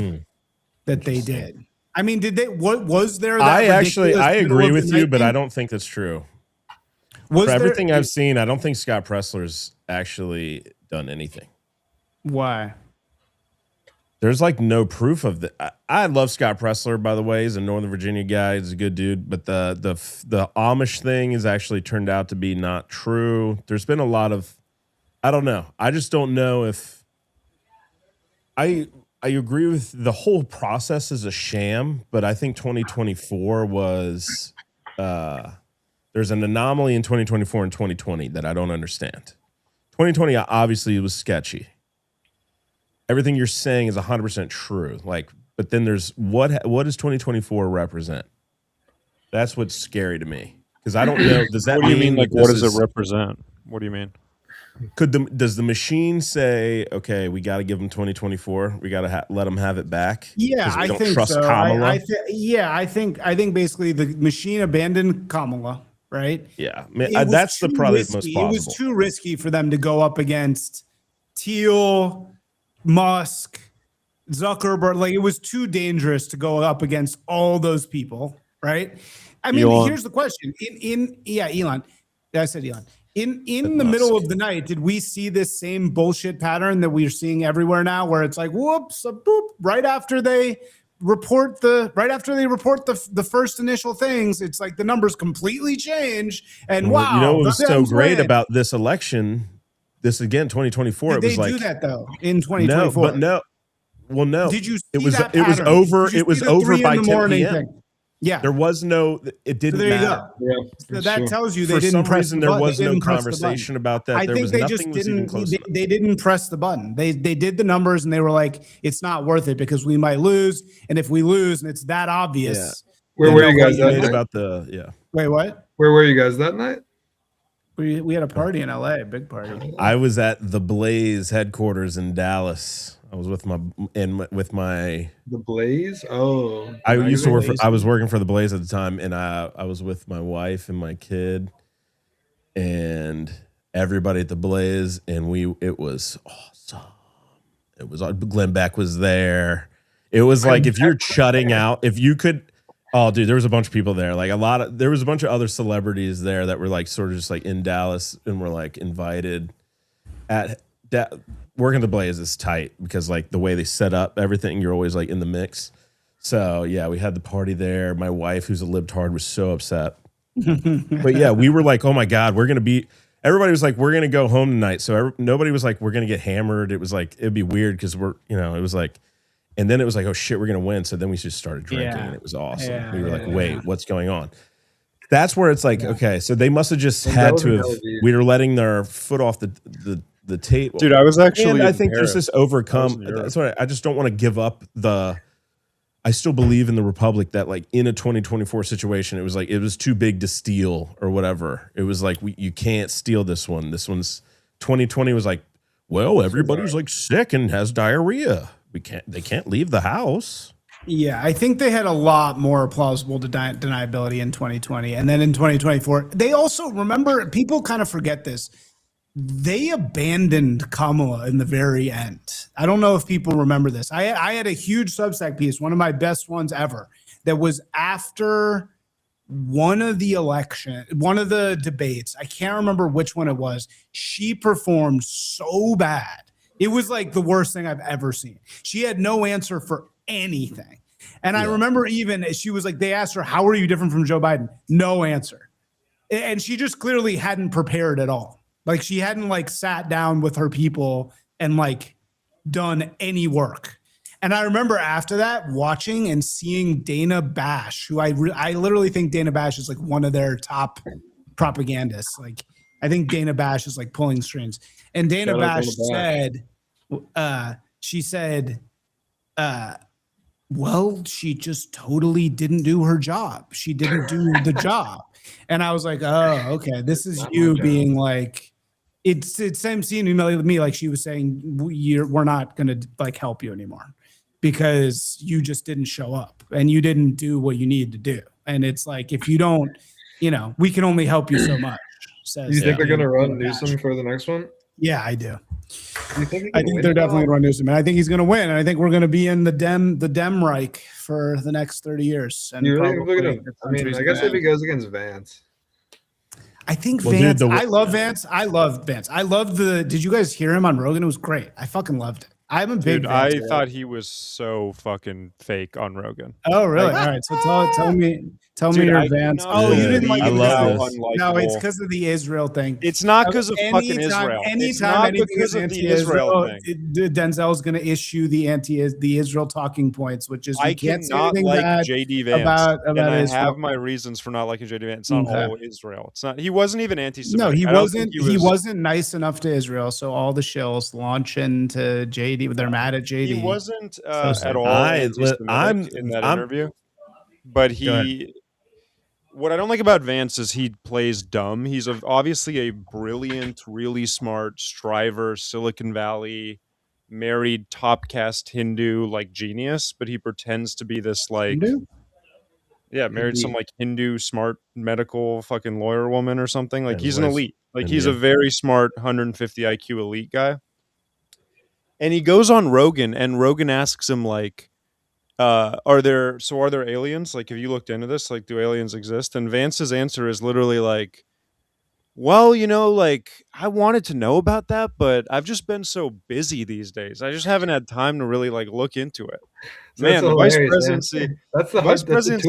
that they did. I mean, did they? What was there? That I agree with you, but I don't think that's true. For everything I've seen, I don't think Scott Pressler's actually done anything. Why? There's like no proof of that. I love Scott Pressler, by the way. He's a Northern Virginia guy. He's a good dude. But the Amish thing has actually turned out to be not true. There's been a lot of, I don't know. I just don't know if I agree with the whole process is a sham, but I think 2024 was there's an anomaly in 2024 and 2020 that I don't understand. 2020 obviously was sketchy. Everything you're saying is 100% true. Like, but then there's what does 2024 represent? That's what's scary to me because I don't know. Does that what do you mean? Like, what does it represent? What do you mean? Does the machine say, okay, we got to give them 2024? We got to let them have it back? Yeah, I think trust so. Kamala? I think basically the machine abandoned Kamala, right? Yeah, that's probably the most plausible. It was too risky for them to go up against Thiel, Musk, Zuckerberg. Like, it was too dangerous to go up against all those people, right? I mean, Elon. Here's the question. Elon. I said Elon. In the Musk. middle of the night, did we see this same bullshit pattern that we're seeing everywhere now, where it's like, whoops, a boop, right after they report the first initial things, it's like the numbers completely change. And wow, you know what was so great win. about this election? This again, 2024. Did it was they like do that though in 2024? No. Well, no. Did you see it was that it was pattern? over. Did you It was see the over 3 in by the 10 morning p.m. thing? Yeah, There was no. It didn't so there you matter. go. Yeah, So that tells you they For didn't some press reason, the there button. was They no didn't press the conversation button. about that. I There think was they nothing just was even didn't. close. They didn't press the button. They did the numbers and they were like, it's not worth it because we might lose, and if we lose and it's that obvious. Where were you guys that made night? about the Wait, what? Where were you guys that night? We had a party in LA, a big party. I was at the Blaze headquarters in Dallas. I was with my The Blaze? Oh. I used to work Blaze. I was working for the Blaze at the time, and I was with my wife and my kid and everybody at the Blaze, and it was awesome. It was Glenn Beck was there. It was like if you're shutting out, if you could. Oh, dude, there was a bunch of people there. Like there was a bunch of other celebrities there that were like sort of just like in Dallas and were like invited. Working the Blaze is tight because like the way they set up everything, you're always like in the mix. So yeah, we had the party there. My wife, who's a libtard, was so upset. But yeah, we were like, oh my God, everybody was like, we're going to go home tonight. So nobody was like, we're going to get hammered. It was like, it'd be weird because it was like, and then it was like, oh shit, we're going to win. So then we just started drinking and it was awesome. Yeah, we were like, wait, what's going on? That's where it's like, okay, so they must have just And had that to was have, Bellevue. we were letting their foot off the table. Dude, I was actually. And in I think there's Paris. this overcome. in Europe. That's what I just don't want to give up I still believe in the Republic that like in a 2024 situation, it was like, it was too big to steal or whatever. It was like, you can't steal this one. This one's 2020 was like, well, everybody's like sick and has diarrhea. They can't leave the house. Yeah, I think they had a lot more plausible deniability in 2020. And then in 2024, they also, remember, people kind of forget this. They abandoned Kamala in the very end. I don't know if people remember this. I had a huge Substack piece, one of my best ones ever, that was after one of the debates. I can't remember which one it was. She performed so bad. It was like the worst thing I've ever seen. She had no answer for anything. And I remember even she was like, they asked her, how are you different from Joe Biden? No answer. And she just clearly hadn't prepared at all. Like she hadn't like sat down with her people and like done any work. And I remember after that watching and seeing Dana Bash, who I literally think Dana Bash is like one of their top propagandists. Like I think Dana Bash is like pulling strings. And Dana Bash said, she said, well, she just totally didn't do her job. She didn't do the job. And I was like, oh, okay. This is you being like, it's same scene with me. Like she was saying, we're not going to like help you anymore because you just didn't show up and you didn't do what you need to do. And it's like, if you don't, we can only help you so much. Do you think they're going to run Newsom for the next one? Yeah, I do. I think they're definitely going to run Newsom, and I think he's going to win. And I think we're going to be in the Dem Reich for the next 30 years. And I guess if he goes against Vance, I think Vance. I love Vance. I love Vance. I love Did you guys hear him on Rogan? It was great. I fucking loved it. I'm a big. Dude, Vance I guy. thought he was so fucking fake on Rogan. Oh, really? All right. So tell me your Vance. Oh, you didn't like I it. love this. No, it's because of the Israel thing. It's not because of fucking Israel. It's not because of the Israel thing. Denzel's going to issue the Israel talking points, which is I cannot like JD Vance, about and I Israel. have my reasons for not liking JD Vance. It's not all Israel. It's not. He wasn't even anti-Semitic. No, he wasn't. He wasn't nice enough to Israel. So all the shills launch into JD. They're mad at JD. He wasn't at all anti-Semitic in that interview, but what I don't like about Vance is he plays dumb. He's obviously a brilliant, really smart striver, Silicon Valley, married top caste Hindu like genius, but he pretends to be this like married some like Hindu smart medical fucking lawyer woman or something. Like he's an elite. Like he's a very smart 150 IQ elite guy. And he goes on Rogan and Rogan asks him like, are there aliens? Like, have you looked into this? Like, do aliens exist? And Vance's answer is literally like, well, like I wanted to know about that, but I've just been so busy these days. I just haven't had time to really like look into it. Man, the vice presidency,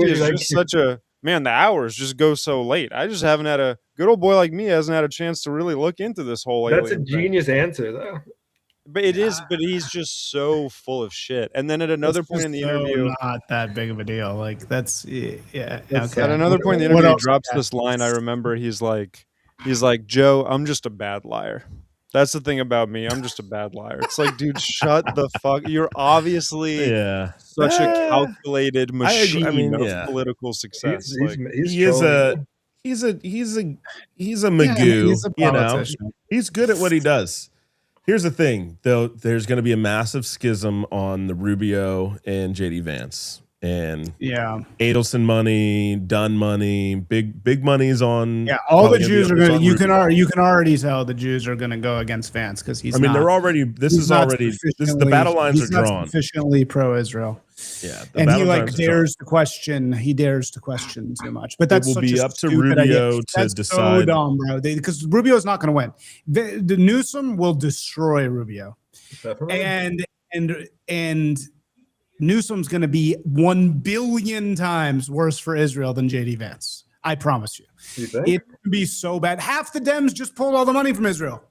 is just such a man. The hours just go so late. I just haven't had a good old boy like me hasn't had a chance to really look into this whole. That's a genius answer, though. But it is, but he's just so full of shit. And then at another point in the interview, not that big of a deal. Like that's okay. At another point in the interview, he drops this line. I remember he's like, Joe, I'm just a bad liar. That's the thing about me. I'm just a bad liar. It's like, dude, shut the fuck. You're obviously such a calculated machine of political success. He's a Magoo. He's good at what he does. Here's the thing, though. There's going to be a massive schism on the Rubio and JD Vance, and Adelson money, Dunn money, big money's on. Yeah, all the Jews are going to. You can already tell the Jews are going to go against Vance because he's. They're already. The battle lines are drawn. Sufficiently pro-Israel. Yeah, and he like dares to question. He dares to question too much. But that will be up to Rubio to decide. So dumb, bro. Because Rubio's not going to win. The Newsom will destroy Rubio, and Newsom's going to be 1 billion times worse for Israel than JD Vance. I promise you. It would be so bad. Half the Dems just pulled all the money from Israel.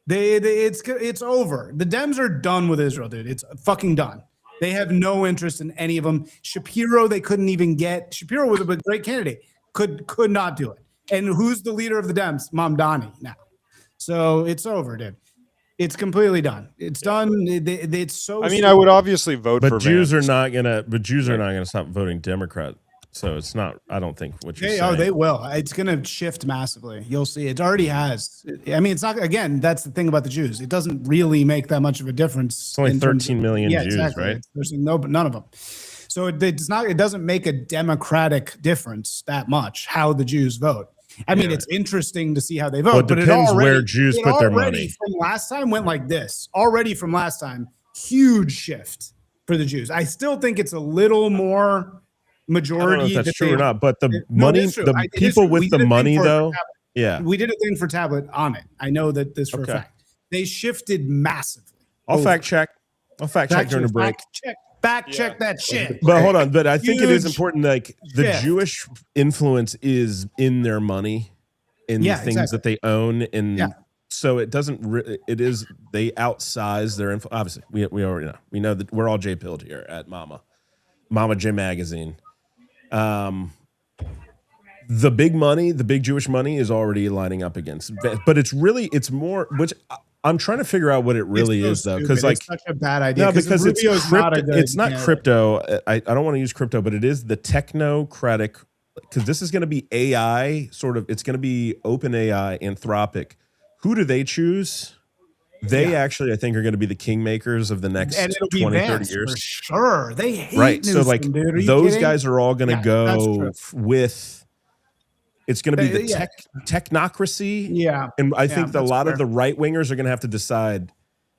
It's over. The Dems are done with Israel, dude. It's fucking done. They have no interest in any of them. Shapiro, they couldn't even get. Shapiro was a great candidate. Could not do it. And who's the leader of the Dems? Mamdani now. So it's over, dude. It's completely done. It's done. It's so. I would obviously vote for Jews Vance. Jews are not gonna stop voting Democrat. So it's not. I don't think what you're saying. Oh, they will. It's gonna shift massively. You'll see. It already has. It's not. Again, that's the thing about the Jews. It doesn't really make that much of a difference. It's only 13 million Jews, exactly. right? There's none of them. So it doesn't make a democratic difference that much how the Jews vote. I mean, it's interesting to see how they vote, Well, it but depends it already, where Jews put their money. From last time went like this. Already from last time, huge shift for the Jews. I still think it's a little more majority. I don't know if that's true or not, but the No, money, it is true. the people with the money, though, yeah. We did a thing for Tablet on it. I know that this for a fact. They shifted massively. I'll fact check. I'll fact check during the break. Back check that shit. But hold on. But I think it is Huge important. Like the shift. Jewish influence is in their money, in the things that they own, and so it doesn't. It is they outsize their influence. Obviously, we already know. We know that we're all J-pilled here at Mama J Magazine. The big money, the big Jewish money, is already lining up against. But it's more. Which I'm trying to figure out what it really is, though, because like it's such a bad idea. no, because it's crypto. It's not candidate. crypto. I don't want to use crypto, but it is the technocratic. Because this is going to be AI, sort of. It's going to be OpenAI, Anthropic. Who do they choose? They actually, I think, are going to be the kingmakers of the next 20, 30 years. For sure. They hate Right. So, Newsom, like, dude. Are you those kidding? guys are all going to go with. It's going to be the yeah. technocracy. Yeah. And I think a that's lot fair. of the right wingers are going to have to decide,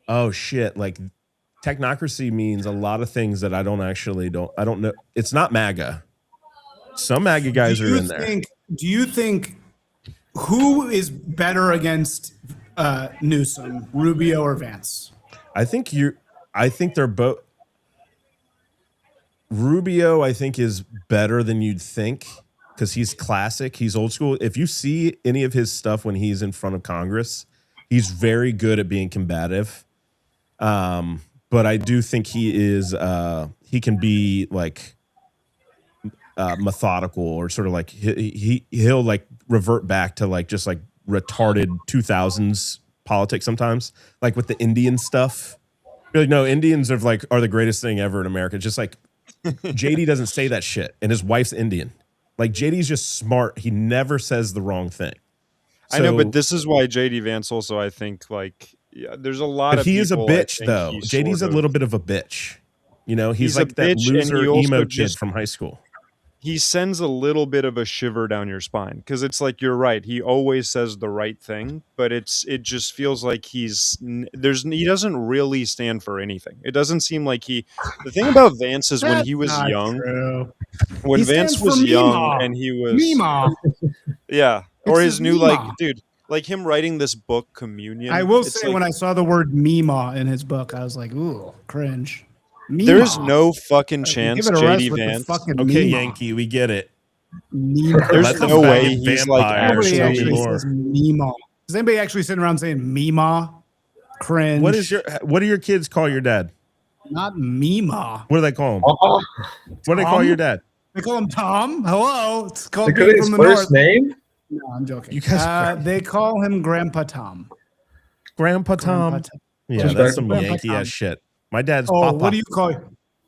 oh, shit, like, technocracy means a lot of things that I don't know. It's not MAGA. Some MAGA guys are in there. Do you think who is better against Newsom, Rubio or Vance? I think they're both. Rubio, I think, is better than you'd think because he's classic. He's old school. If you see any of his stuff when he's in front of Congress, he's very good at being combative. But I do think he is. He can be like methodical, or sort of like he'll like revert back to like just like retarded 2000s politics sometimes, like with the Indian stuff. You're like, no, Indians are the greatest thing ever in America. Just like JD doesn't say that shit, and his wife's Indian. Like JD's just smart. He never says the wrong thing. I know, but this is why JD Vance also, I think, like, there's a lot of he is a people, bitch, though. JD's a little bit of a bitch. You know, he's like that loser emo kid from high school. He sends a little bit of a shiver down your spine because it's like, you're right. He always says the right thing, but it just feels like he doesn't really stand for anything. It doesn't seem like the thing about Vance is when he was young, when Vance was young and he was Mima. Yeah. Or his new, Mima. like, dude, like him writing this book, Communion. I will it's say, like, when I saw the word Mima in his book, I was like, ooh, cringe. Mima. there's no fucking chance Give it a rest JD with the Vance. fucking Okay, Mima. Yankee, we get it. Mima. There's Let the no way fucking he's like vampire Nobody tell me actually. actually more. says Mima. Is anybody actually sitting around saying Mima? Cringe. What do your kids call your dad? Not Mima. What do they call him? What do they call Tom? your dad? They call him Tom. Hello. It's called Look at being his from the first north. name. No, I'm joking. You guys- They call him Grandpa Tom. Grandpa Tom. Grandpa Tom. Yeah, Just that's some Grandpa Yankee Tom. ass shit. My dad's Oh, Papa. what do you call it?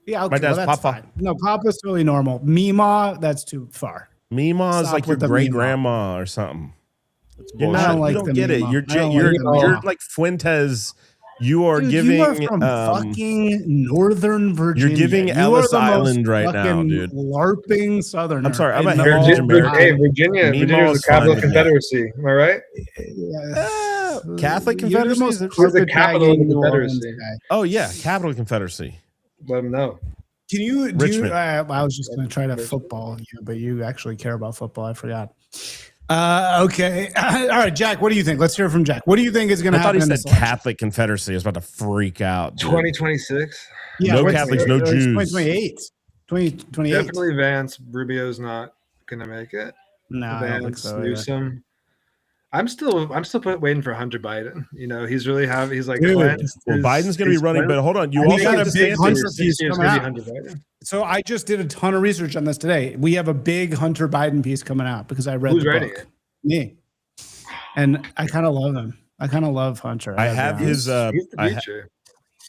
Yeah, okay, My dad's well, that's Papa. fine. No, Papa's totally normal. Mima, that's too far. Mima is Stop like your with the great Mima. grandma or something. You're bullshit. I not, don't like you don't the get it. Mima. You're I don't you're, like the you're Mima. like Fuentes. You are Dude, giving. you are from fucking Northern Virginia. giving You Ellis are the most Island right now, fucking dude. LARPing Southerner. I'm sorry, I'm in a the heritage whole American. Hey, time. Virginia. Mima Virginia is is the capital fine of with me. Confederacy. Am I right? Catholic You're the Confederacy? most Is it- Where's the carpetbagging capital of the New Orleans Confederacy? guy. Oh yeah, Capital Confederacy. Let them know. Can you Richmond. I was just going to try to football you, but you actually care about football. I forgot. Okay. All right, Jack, what do you think? Let's hear from Jack. What do you think is going to I thought happen he in said this election? Catholic Confederacy. I was about to freak out. dude. 2026. No what's- Catholics, no it's Jews. 2028. 2028. Definitely Vance. Rubio's not gonna make it. No, I don't think Vance, so. either. Newsom. I'm still waiting for Hunter Biden. You know, he's like Dude. cleansed Well, his- Biden's going to be his running, cleanse- but hold on. You We also got have a big DeSantis. Hunter This piece year's coming gonna be out. Hunter Biden. So I just did a ton of research on this today. We have a big Hunter Biden piece coming out because I read Who's the writing book. it? Me. And I kind of love him. I kind of love Hunter. I gotta be have honest. his. He's the future.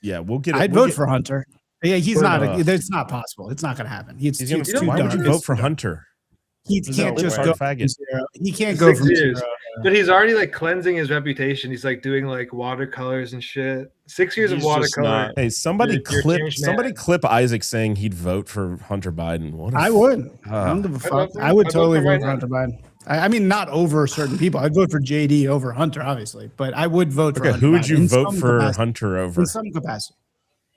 Yeah, we'll get it. I'd we'll vote get- for Hunter. Yeah, he's For not. the- It's not possible. It's not going to happen. It's He's too gonna, why would dark. you vote for Hunter? He He's can't a just hard go faggot. from zero. He can't In go 6 from years. zero. But he's already like cleansing his reputation. He's like doing like watercolors and shit. 6 years of He's just watercolor. not- Hey, somebody You're a clip changed somebody man. clip Isaac saying he'd vote for Hunter Biden. What a I would. I Ah. don't give a I'd love fuck. to. I would I'd totally vote for vote right for now. Hunter Biden. I mean, not over certain people. I'd vote for JD over Hunter, obviously, but I would vote for Okay, Hunter who would Biden you in vote some for capacity. Hunter over? In some capacity.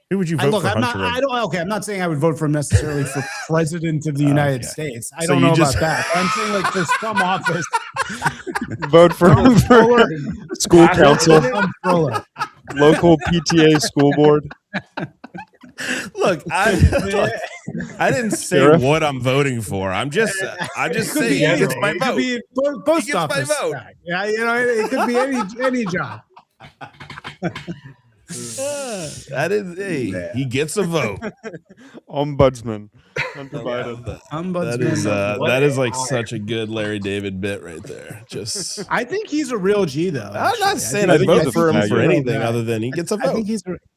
Who would you I, vote look, for I'm not. Hunter over? I don't. Okay, I'm not saying I would vote for him necessarily for president of the United Okay. States. I So don't you know just- about that. I'm saying like for some office, Vote for him for Comptroller. school council, Comptroller. local PTA school board. Look, I didn't say Sheriff? what I'm voting for. I'm just It could saying be it's anything. my It could vote. be post gets my office. vote. guy. Yeah, you know, it could be any job. That is, hey, he gets a vote. Ombudsman. Hunter Biden. Ombudsman. That is like such a good Larry David bit right there. Just I think he's a real G though. I'm not actually. saying I I'd think vote he's for a him for faggot. anything other than he gets a I vote. think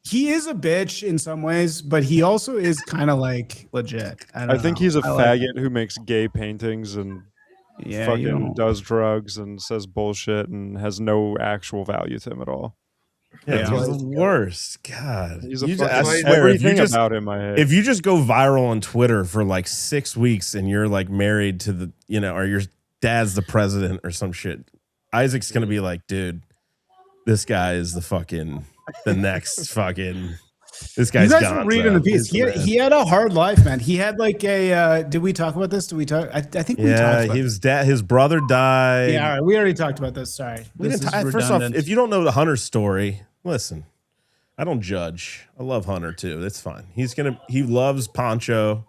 he is a bitch in some ways, but he also is kind of like legit. I think he's a I like- faggot who makes gay paintings and Yeah, you fucking don't- does drugs and says bullshit and has no actual value to him at all. Yeah, Yeah. he's the worst. God, He's a You fucking, I swear, if you everything just about him I hate. if you just go viral on Twitter for like 6 weeks and you're like married to the, you know, or your dad's the president or some shit, Isaac's gonna be like, dude, this guy is the next fucking. This You guy's guys gone. were reading the piece. He had a hard life, man. He had like a. Did we talk about this? Did we talk? I think we talked Yeah, about he this. was dad. His brother died. Yeah, all right. We already talked about this. Sorry. We This didn't is first off, redundant. if you don't know the Hunter story, listen. I don't judge. I love Hunter too. That's fine. He loves Poncho.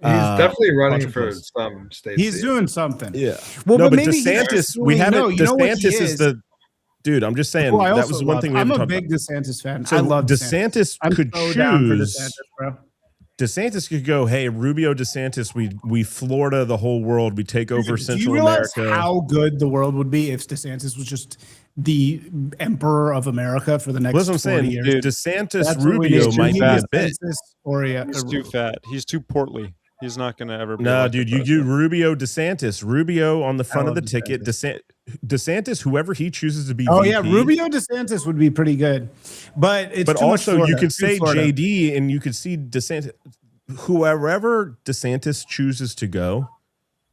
He's definitely running Poncho for Plus. some states. He's doing something. Yeah. Well, no, but maybe he's DeSantis, we doing- haven't. no, you know what he DeSantis is the dude. I'm just saying Who I that also was one love. thing we I'm haven't a talked big about. DeSantis fan. So I love DeSantis I'm could so down for choose. DeSantis, bro. DeSantis could go, hey, Rubio, DeSantis, we Florida the whole world. We take over Do you Central realize America. how good the world would be if DeSantis was just the emperor of America for the next That's what I'm 40 saying. years? Dude, DeSantis, That's what we Rubio need. might We be need a bit. DeSantis or He's too fat. He's too portly. He's not going to ever be No, elected dude, you do president. Rubio, DeSantis. Rubio on the front of love the ticket. DeSantis, whoever he chooses to be. Oh VP. yeah, Rubio DeSantis would be pretty good, but it's But too much also, you Florida. could Too say Florida. JD, and you could see DeSantis. Whoever DeSantis chooses to go,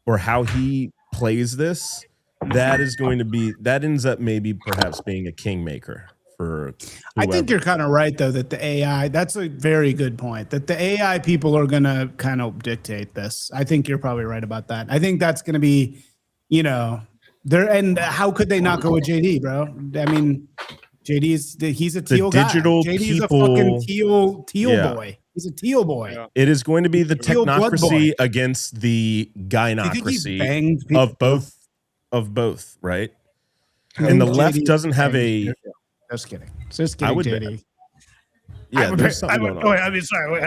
or how he plays this, that is going to be that ends up maybe perhaps being a kingmaker for. I think whoever. you're kind of right though that the AI. That's a very good point. That the AI people are gonna kind of dictate this. I think you're probably right about that. I think that's gonna be, you know, there. And how could they not go with JD, bro? I mean, he's a teal guy. digital JD's a people- fucking teal Yeah. boy. He's a teal boy. Yeah. It is going to be the Teal blood technocracy boy. against the Do you think he's gynocracy banged people? of both, right? I And the think left JD doesn't have banged a. people. Just kidding. Just I kidding, would JD. Yeah, there's something going on. I mean, sorry.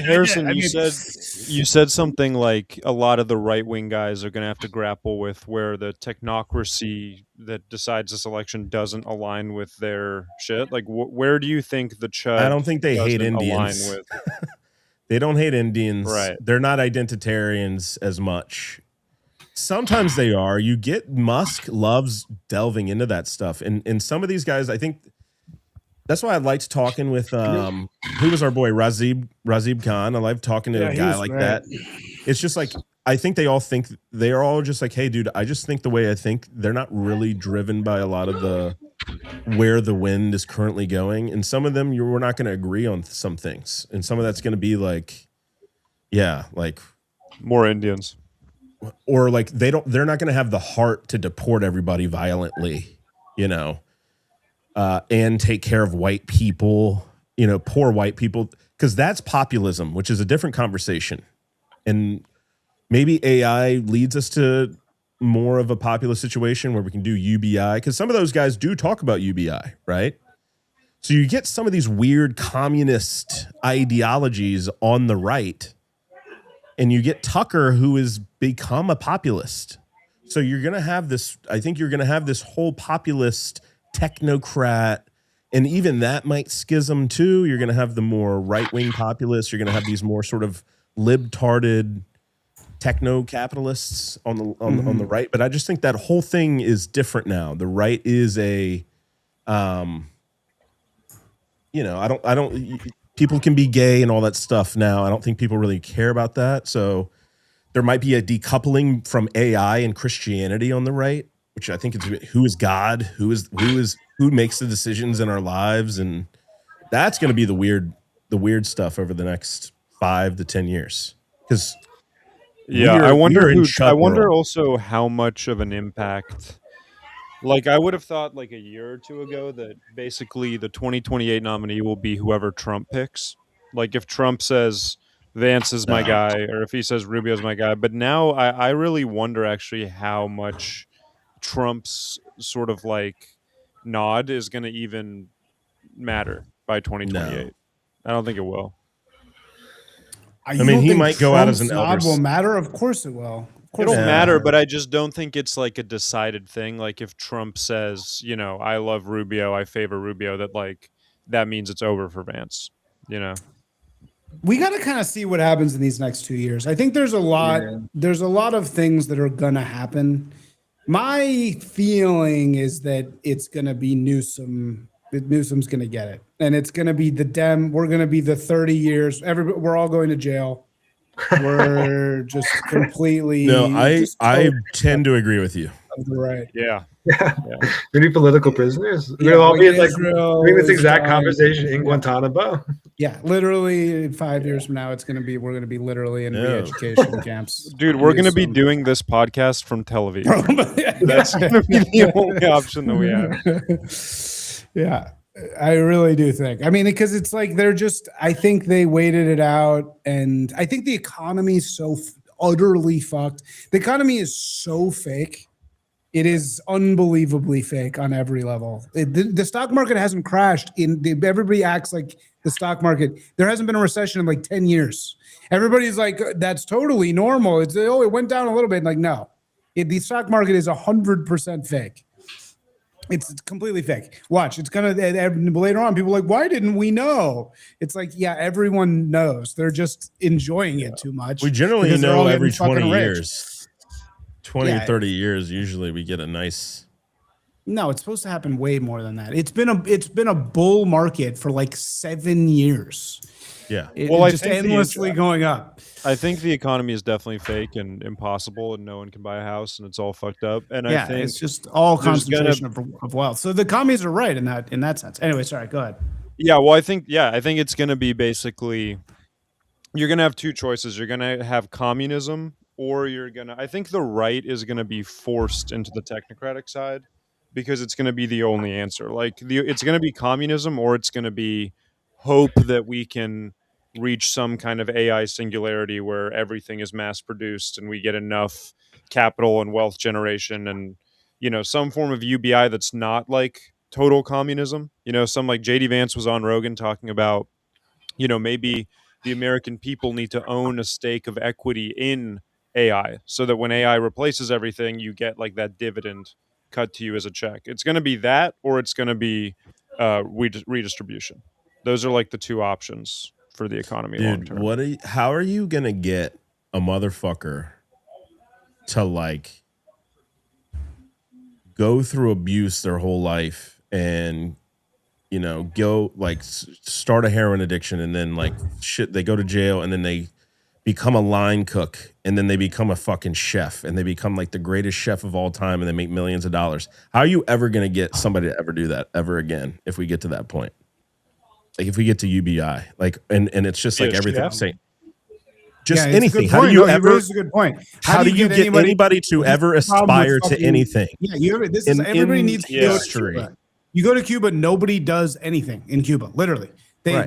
Harrison, you said something like a lot of the right wing guys are going to have to grapple with where the technocracy that decides this election doesn't align with their shit. Like, where do you think the Chud? I don't think they hate doesn't align Indians. with? They don't hate Indians. Right. They're not identitarians as much. Sometimes they are. You get Musk loves delving into that stuff. And some of these guys, I think that's why I liked talking with who was our boy Razib Khan. I like talking to Yeah, a he guy was like great. that. It's just like I think they are all just like, hey, dude, I just think the way I think. They're not really driven by a lot of the where the wind is currently going. And some of them we're not going to agree on some things. And some of that's going to be like, yeah, like More Indians. or like they're not going to have the heart to deport everybody violently, you know, and take care of white people, you know, poor white people, because that's populism, which is a different conversation. And maybe AI leads us to more of a populist situation where we can do UBI, because some of those guys do talk about UBI, right? So you get some of these weird communist ideologies on the right, and you get Tucker, who has become a populist. So you're going to have this, I think you're going to have this whole populist technocrat, and even that might schism too. You're going to have the more right-wing populists. You're going to have these more sort of libtarded techno capitalists on the right, but I just think that whole thing is different now. The right is a, you know, I don't. People can be gay and all that stuff now. I don't think people really care about that. So there might be a decoupling from AI and Christianity on the right, which I think is who is God, who makes the decisions in our lives, and that's going to be the weird stuff over the next 5 to 10 years. Because I wonder also how much of an impact. Like, I would have thought like a year or two ago that basically the 2028 nominee will be whoever Trump picks. Like, if Trump says Vance is my guy, or if he says Rubio's my guy. But now I really wonder actually how much Trump's sort of like nod is going to even matter by 2028. No. I don't think it will. I mean, he might go out as an nod elder. will matter. Of course it will. It'll matter, but I just don't think it's like a decided thing. Like if Trump says, you know, I love Rubio, I favor Rubio, that means it's over for Vance, you know. We got to kind of see what happens in these next 2 years. I think there's a lot of things that are going to happen. My feeling is that it's going to be Newsom. Newsom's going to get it. And it's going to be we're going to be the 30 years. We're all going to jail. We're just completely. No, I tend to agree with you. Right. Yeah. We need political prisoners. Yeah, We'll all be like Israel having this is exact fine. conversation in Guantanamo. Yeah, literally 5 years from now, we're going to be literally in re-education camps. Dude, we're going to be doing this podcast from Tel Aviv. That's going to be the only option that we have. Yeah, I really do think. I mean, because it's like I think they waited it out, and I think the economy is so utterly fucked. The economy is so fake. It is unbelievably fake on every level. The stock market hasn't crashed. Everybody acts like the stock market. There hasn't been a recession in like 10 years. Everybody's like, that's totally normal. It went down a little bit. Like, no, the stock market is 100% fake. It's completely fake. Watch, it's gonna later on. People are like, why didn't we know? It's like, yeah, everyone knows. They're just enjoying it too much. We generally because they're know all every getting fucking 20 rich. years. 20, 30 years, usually we get a nice. No, it's supposed to happen way more than that. It's been a bull market for like 7 years. Yeah. I just think endlessly going up. I think the economy is definitely fake and impossible, and no one can buy a house, and it's all fucked up. And Yeah, I think it's just all concentration of wealth. So the commies are right in that sense. Anyway, sorry, go ahead. Yeah, well, I think it's going to be basically you're going to have two choices. You're going to have communism, or I think the right is going to be forced into the technocratic side because it's going to be the only answer. Like it's going to be communism, or it's going to be hope that we can reach some kind of AI singularity where everything is mass produced and we get enough capital and wealth generation and, you know, some form of UBI that's not like total communism. You know, some like JD Vance was on Rogan talking about, you know, maybe the American people need to own a stake of equity in AI so that when AI replaces everything, you get like that dividend cut to you as a check. It's going to be that, or it's going to be redistribution. Those are like the two options for the economy long term. Dude, how are you going to get a motherfucker to like go through abuse their whole life and, you know, go like start a heroin addiction and then like shit, they go to jail and then they become a line cook and then they become a fucking chef and they become like the greatest chef of all time and they make millions of dollars. How are you ever going to get somebody to ever do that ever again if we get to that point? Like if we get to UBI, like, and it's just like everything saying, just anything. How do you ever? This is a good point. How do you get anybody to ever aspire to anything? Yeah, everybody needs to go to Cuba. You go to Cuba, nobody does anything in Cuba. Literally,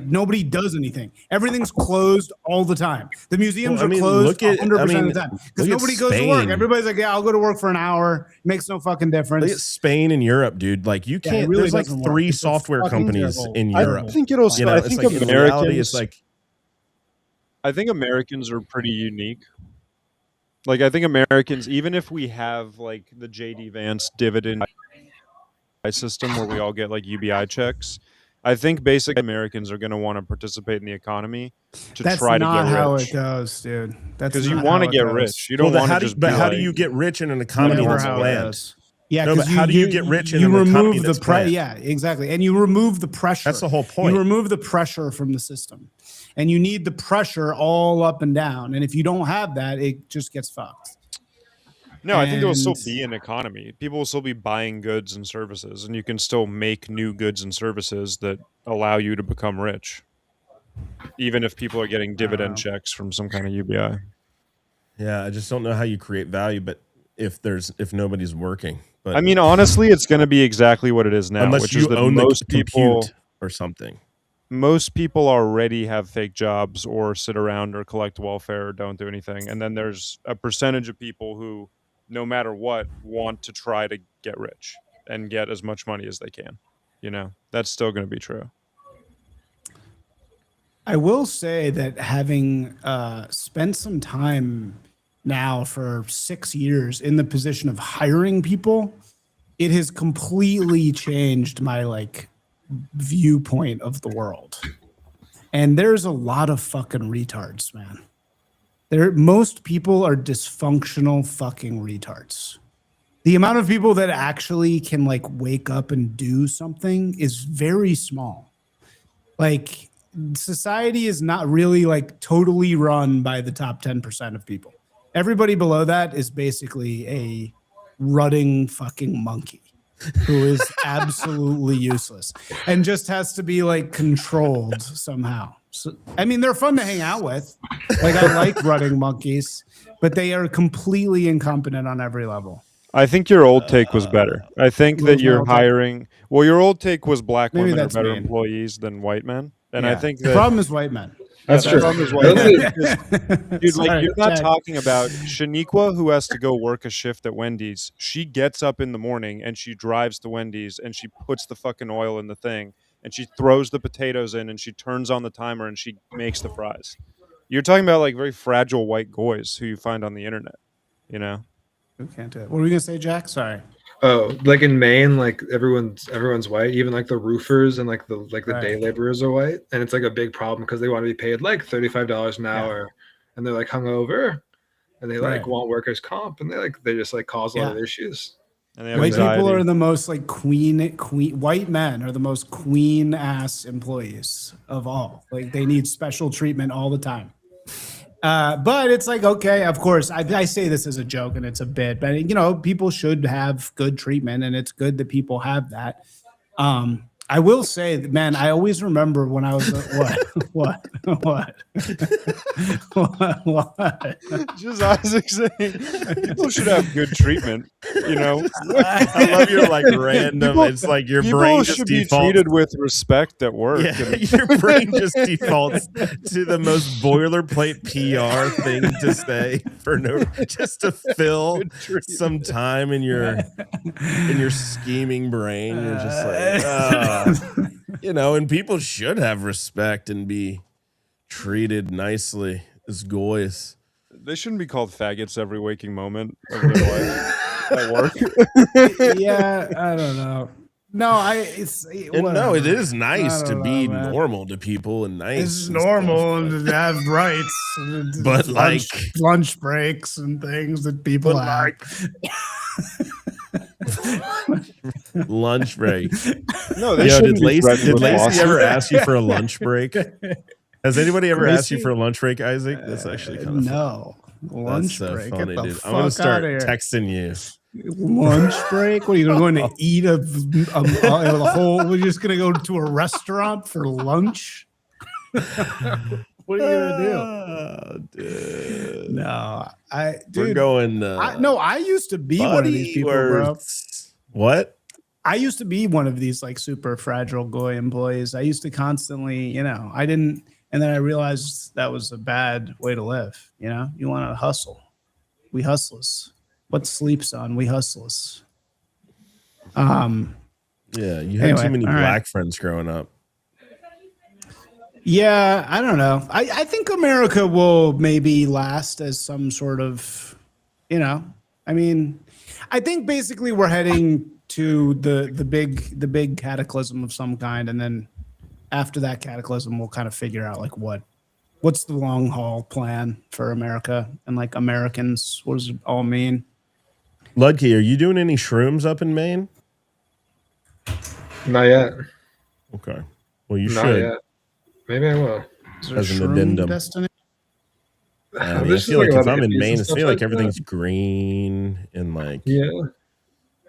nobody does anything. Everything's closed all the time. The museums are closed 100% of the time because nobody goes to work. Everybody's like, yeah, I'll go to work for an hour. It makes no fucking difference. Look at Spain and Europe, dude. Like you can't. Really there's like 3 software companies in Europe. I think it'll. You know, I think like Americans. It's like. I think Americans are pretty unique. Like I think Americans, even if we have like the JD Vance dividend system where we all get like UBI checks, I think basic Americans are going to want to participate in the economy to That's try to not get how rich. it goes, dude. That's Because you not want to how it get goes. rich. You Well, don't then want how to do you, just but be how do like- you get rich in an economy Never that's how it bland? goes. Yeah, No, but because how do you get rich in an economy that's bland? Yeah, exactly, and you remove the pressure. That's the whole point. You remove the pressure from the system, and you need the pressure all up and down. And if you don't have that, it just gets fucked. No, I think there will still And- be an economy. People will still be buying goods and services, and you can still make new goods and services that allow you to become rich, even if people are getting dividend checks from some kind of UBI. Yeah, I just don't know how you create value, but if nobody's working, but I mean, honestly, it's going to be exactly what it is now, unless which you is that own most the people, compute or something. most people already have fake jobs or sit around or collect welfare or don't do anything, and then there's a percentage of people who, no matter what, want to try to get rich and get as much money as they can. You know, that's still going to be true. I will say that having spent some time now for 6 years in the position of hiring people, it has completely changed my like viewpoint of the world. And there's a lot of fucking retards, man. Most people are dysfunctional fucking retards. The amount of people that actually can like wake up and do something is very small. Like society is not really like totally run by the top 10% of people. Everybody below that is basically a rutting fucking monkey who is absolutely useless and just has to be like controlled somehow. So, I mean, they're fun to hang out with. Like I like rutting monkeys, but they are completely incompetent on every level. I think your old take was better. I think What that was my you're old take? hiring. Well, your old take was black Maybe women are that's better mean. employees than white men, and I Yeah. think the that problem is white men. That's the true. problem is white men. Dude, like Sorry, you're not Jack. talking about Shaniqua, who has to go work a shift at Wendy's. She gets up in the morning and she drives to Wendy's and she puts the fucking oil in the thing and she throws the potatoes in and she turns on the timer and she makes the fries. You're talking about like very fragile white goys who you find on the internet, you know? We can't do it. What were we gonna say, Jack? Sorry. Oh, like in Maine, like everyone's white, even like the roofers and like the Right. day laborers are white, and it's like a big problem because they want to be paid like $35 an hour, and they're like hungover, and they like Right. want workers comp, and they just like cause a lot of issues. And they have White anxiety. people are the most like queen. White men are the most queen ass employees of all. Like they need special treatment all the time. But it's like, okay, of course, I say this as a joke and it's a bit, but you know, people should have good treatment and it's good that people have that. I will say, man, I always remember when I was what Just Isaac saying people should have good treatment, you know? I love your like random. People- it's like your People brain just should be defaults. treated with respect at work. Yeah, and- your brain just defaults to the most boilerplate PR thing to say for no, just to fill some time in your scheming brain. You're just like, you know, and people should have respect and be treated nicely as goys. They shouldn't be called faggots every waking moment of their life at work. yeah, I don't know. No, And no, whatever. it is nice I to don't be know, man. normal to people and nice. It's and stuff, normal but- to have rights, But, lunch breaks and things that people But, have. lunch break. No, they Yo, shouldn't did be Lacey, threatened did with Lacey lawsuits. ever ask you for a lunch break? Has anybody ever asked you Lacey? for a lunch break, Isaac? That's actually kind of No lunch That's so break. funny, Get the dude. fuck I'm gonna start outta here. texting you. Lunch break? What are you going to eat a whole? We're just going to go to a restaurant for lunch? What are you going to Dude. do? No, We're dude. going. I used to be one of these Buddy people, bro. Worths. What? I used to be one of these like super fragile goy employees. I used to constantly, you know, I didn't, and then I realized that was a bad way to live. You know, you want to hustle. We hustlers. What sleeps on? We hustlers. Yeah, you had Anyway, too many all right. black friends growing up. Yeah, I don't know. I think America will maybe last as some sort of, you know, I mean, I think basically we're heading to the big cataclysm of some kind, and then after that cataclysm, we'll kind of figure out like what's the long haul plan for America and like Americans. What does it all mean? Ludke, are you doing any shrooms up in Maine? Not yet. Okay. Well, you Not should. yet. Maybe I will. Is there As an shroom addendum. destiny? I mean, I There's feel like a lot if of I'm in hippies Maine, and I stuff feel like that. everything's green and like Yeah.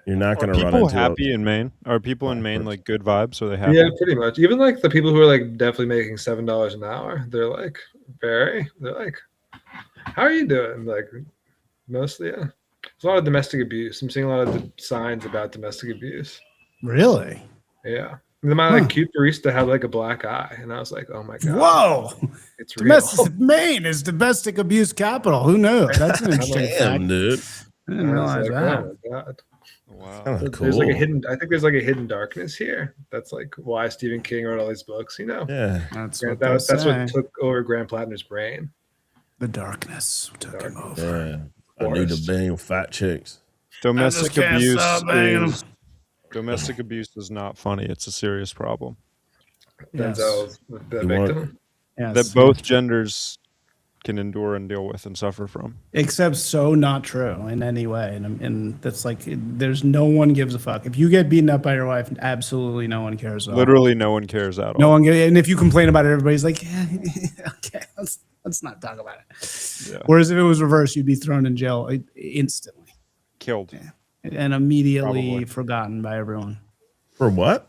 you're not Are going to run people into happy in Maine? Are people in Maine like good vibes? Are they happy? Yeah, pretty much. Even like the people who are like definitely making $7 an hour, they're like they're like, how are you doing? Like mostly, yeah. There's a lot of domestic abuse. I'm seeing a lot of signs about domestic abuse. Really? Yeah. My like cute barista had like a black eye, and I was like, oh my god. Whoa! It's real. Maine is domestic abuse capital. Who knew? That's an interesting Damn, fact. dude. I didn't I was realize like, that. oh my god. Wow. Kind of There's like a cool. hidden. I think there's like a hidden darkness here. That's like why Stephen King wrote all these books. You know, Yeah. That's Grant- what that they was, that's say. what took over Grant Plattner's brain. The darkness took him Darkness. over. Yeah. I need to Forest. bang with fat chicks. Domestic can't abuse stop banging 'em. is domestic abuse is not funny. It's a serious problem Yes. Denzel's the You want- victim. Yes. that both genders can endure and deal with and suffer from. Except so not true in any way. And that's like, there's no one gives a fuck. If you get beaten up by your wife, absolutely no one cares at all. Literally, no one cares at all. No one, and if you complain about it, everybody's like, yeah, okay, let's not talk about it. Yeah. Whereas if it was reversed, you'd be thrown in jail instantly Killed. and immediately Probably. forgotten by everyone. For what?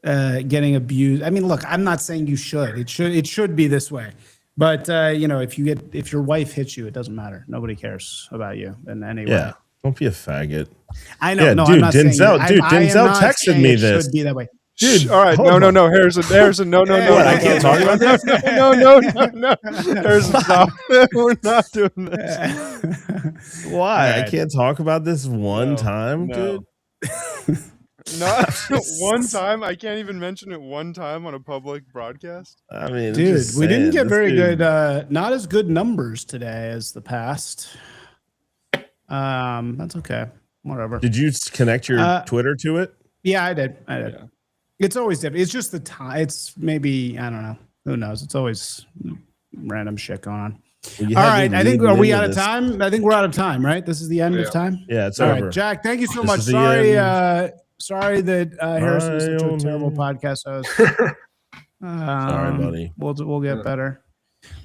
Getting abused. I mean, look, I'm not saying you should. It should be this way. But you know, if your wife hits you, it doesn't matter. Nobody cares about you in any way. Yeah. Don't be a faggot. I know. Yeah, no, dude, I'm not saying Denzel- that. dude, I am Denzel not texted saying me it this. Should be that way. Dude, all right, hold no, on. Harrison, no, What, I can't talk about this? no. Harrison, stop. We're not doing this. Why? I Alright. can't talk about this one No, time, no. dude. Not one time. I can't even mention it one time on a public broadcast. I mean, I'm Dude, just we didn't saying, get this very dude- good, not as good numbers today as the past. That's okay. Whatever. Did you connect your Uh, Twitter to it? Yeah, I did. Yeah. It's always different. It's just the time. It's maybe, I don't know. Who knows? It's always random shit going on. Well, you All had me right. I think, leading are we into out of this. time? I think we're out of time, right? This is the end Yeah. of time. Yeah, it's All over. right, Jack, thank you so This much. is the Sorry, end. sorry that Harrison was such a Bye, terrible old man. podcast host. Sorry, buddy. We'll get better.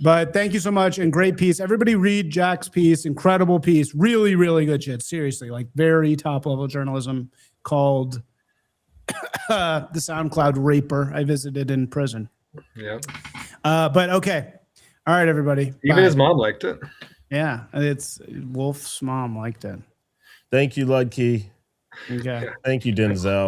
But thank you so much and great piece. Everybody read Jack's piece. Incredible piece. Really, really good shit. Seriously, like very top level journalism called the SoundCloud Raper. I visited in prison. Yeah. But okay. All right, everybody. Even Bye. his mom liked it. Yeah, it's Wolf's mom liked it. Thank you, Ludkey. Okay. Thank you, Denzel.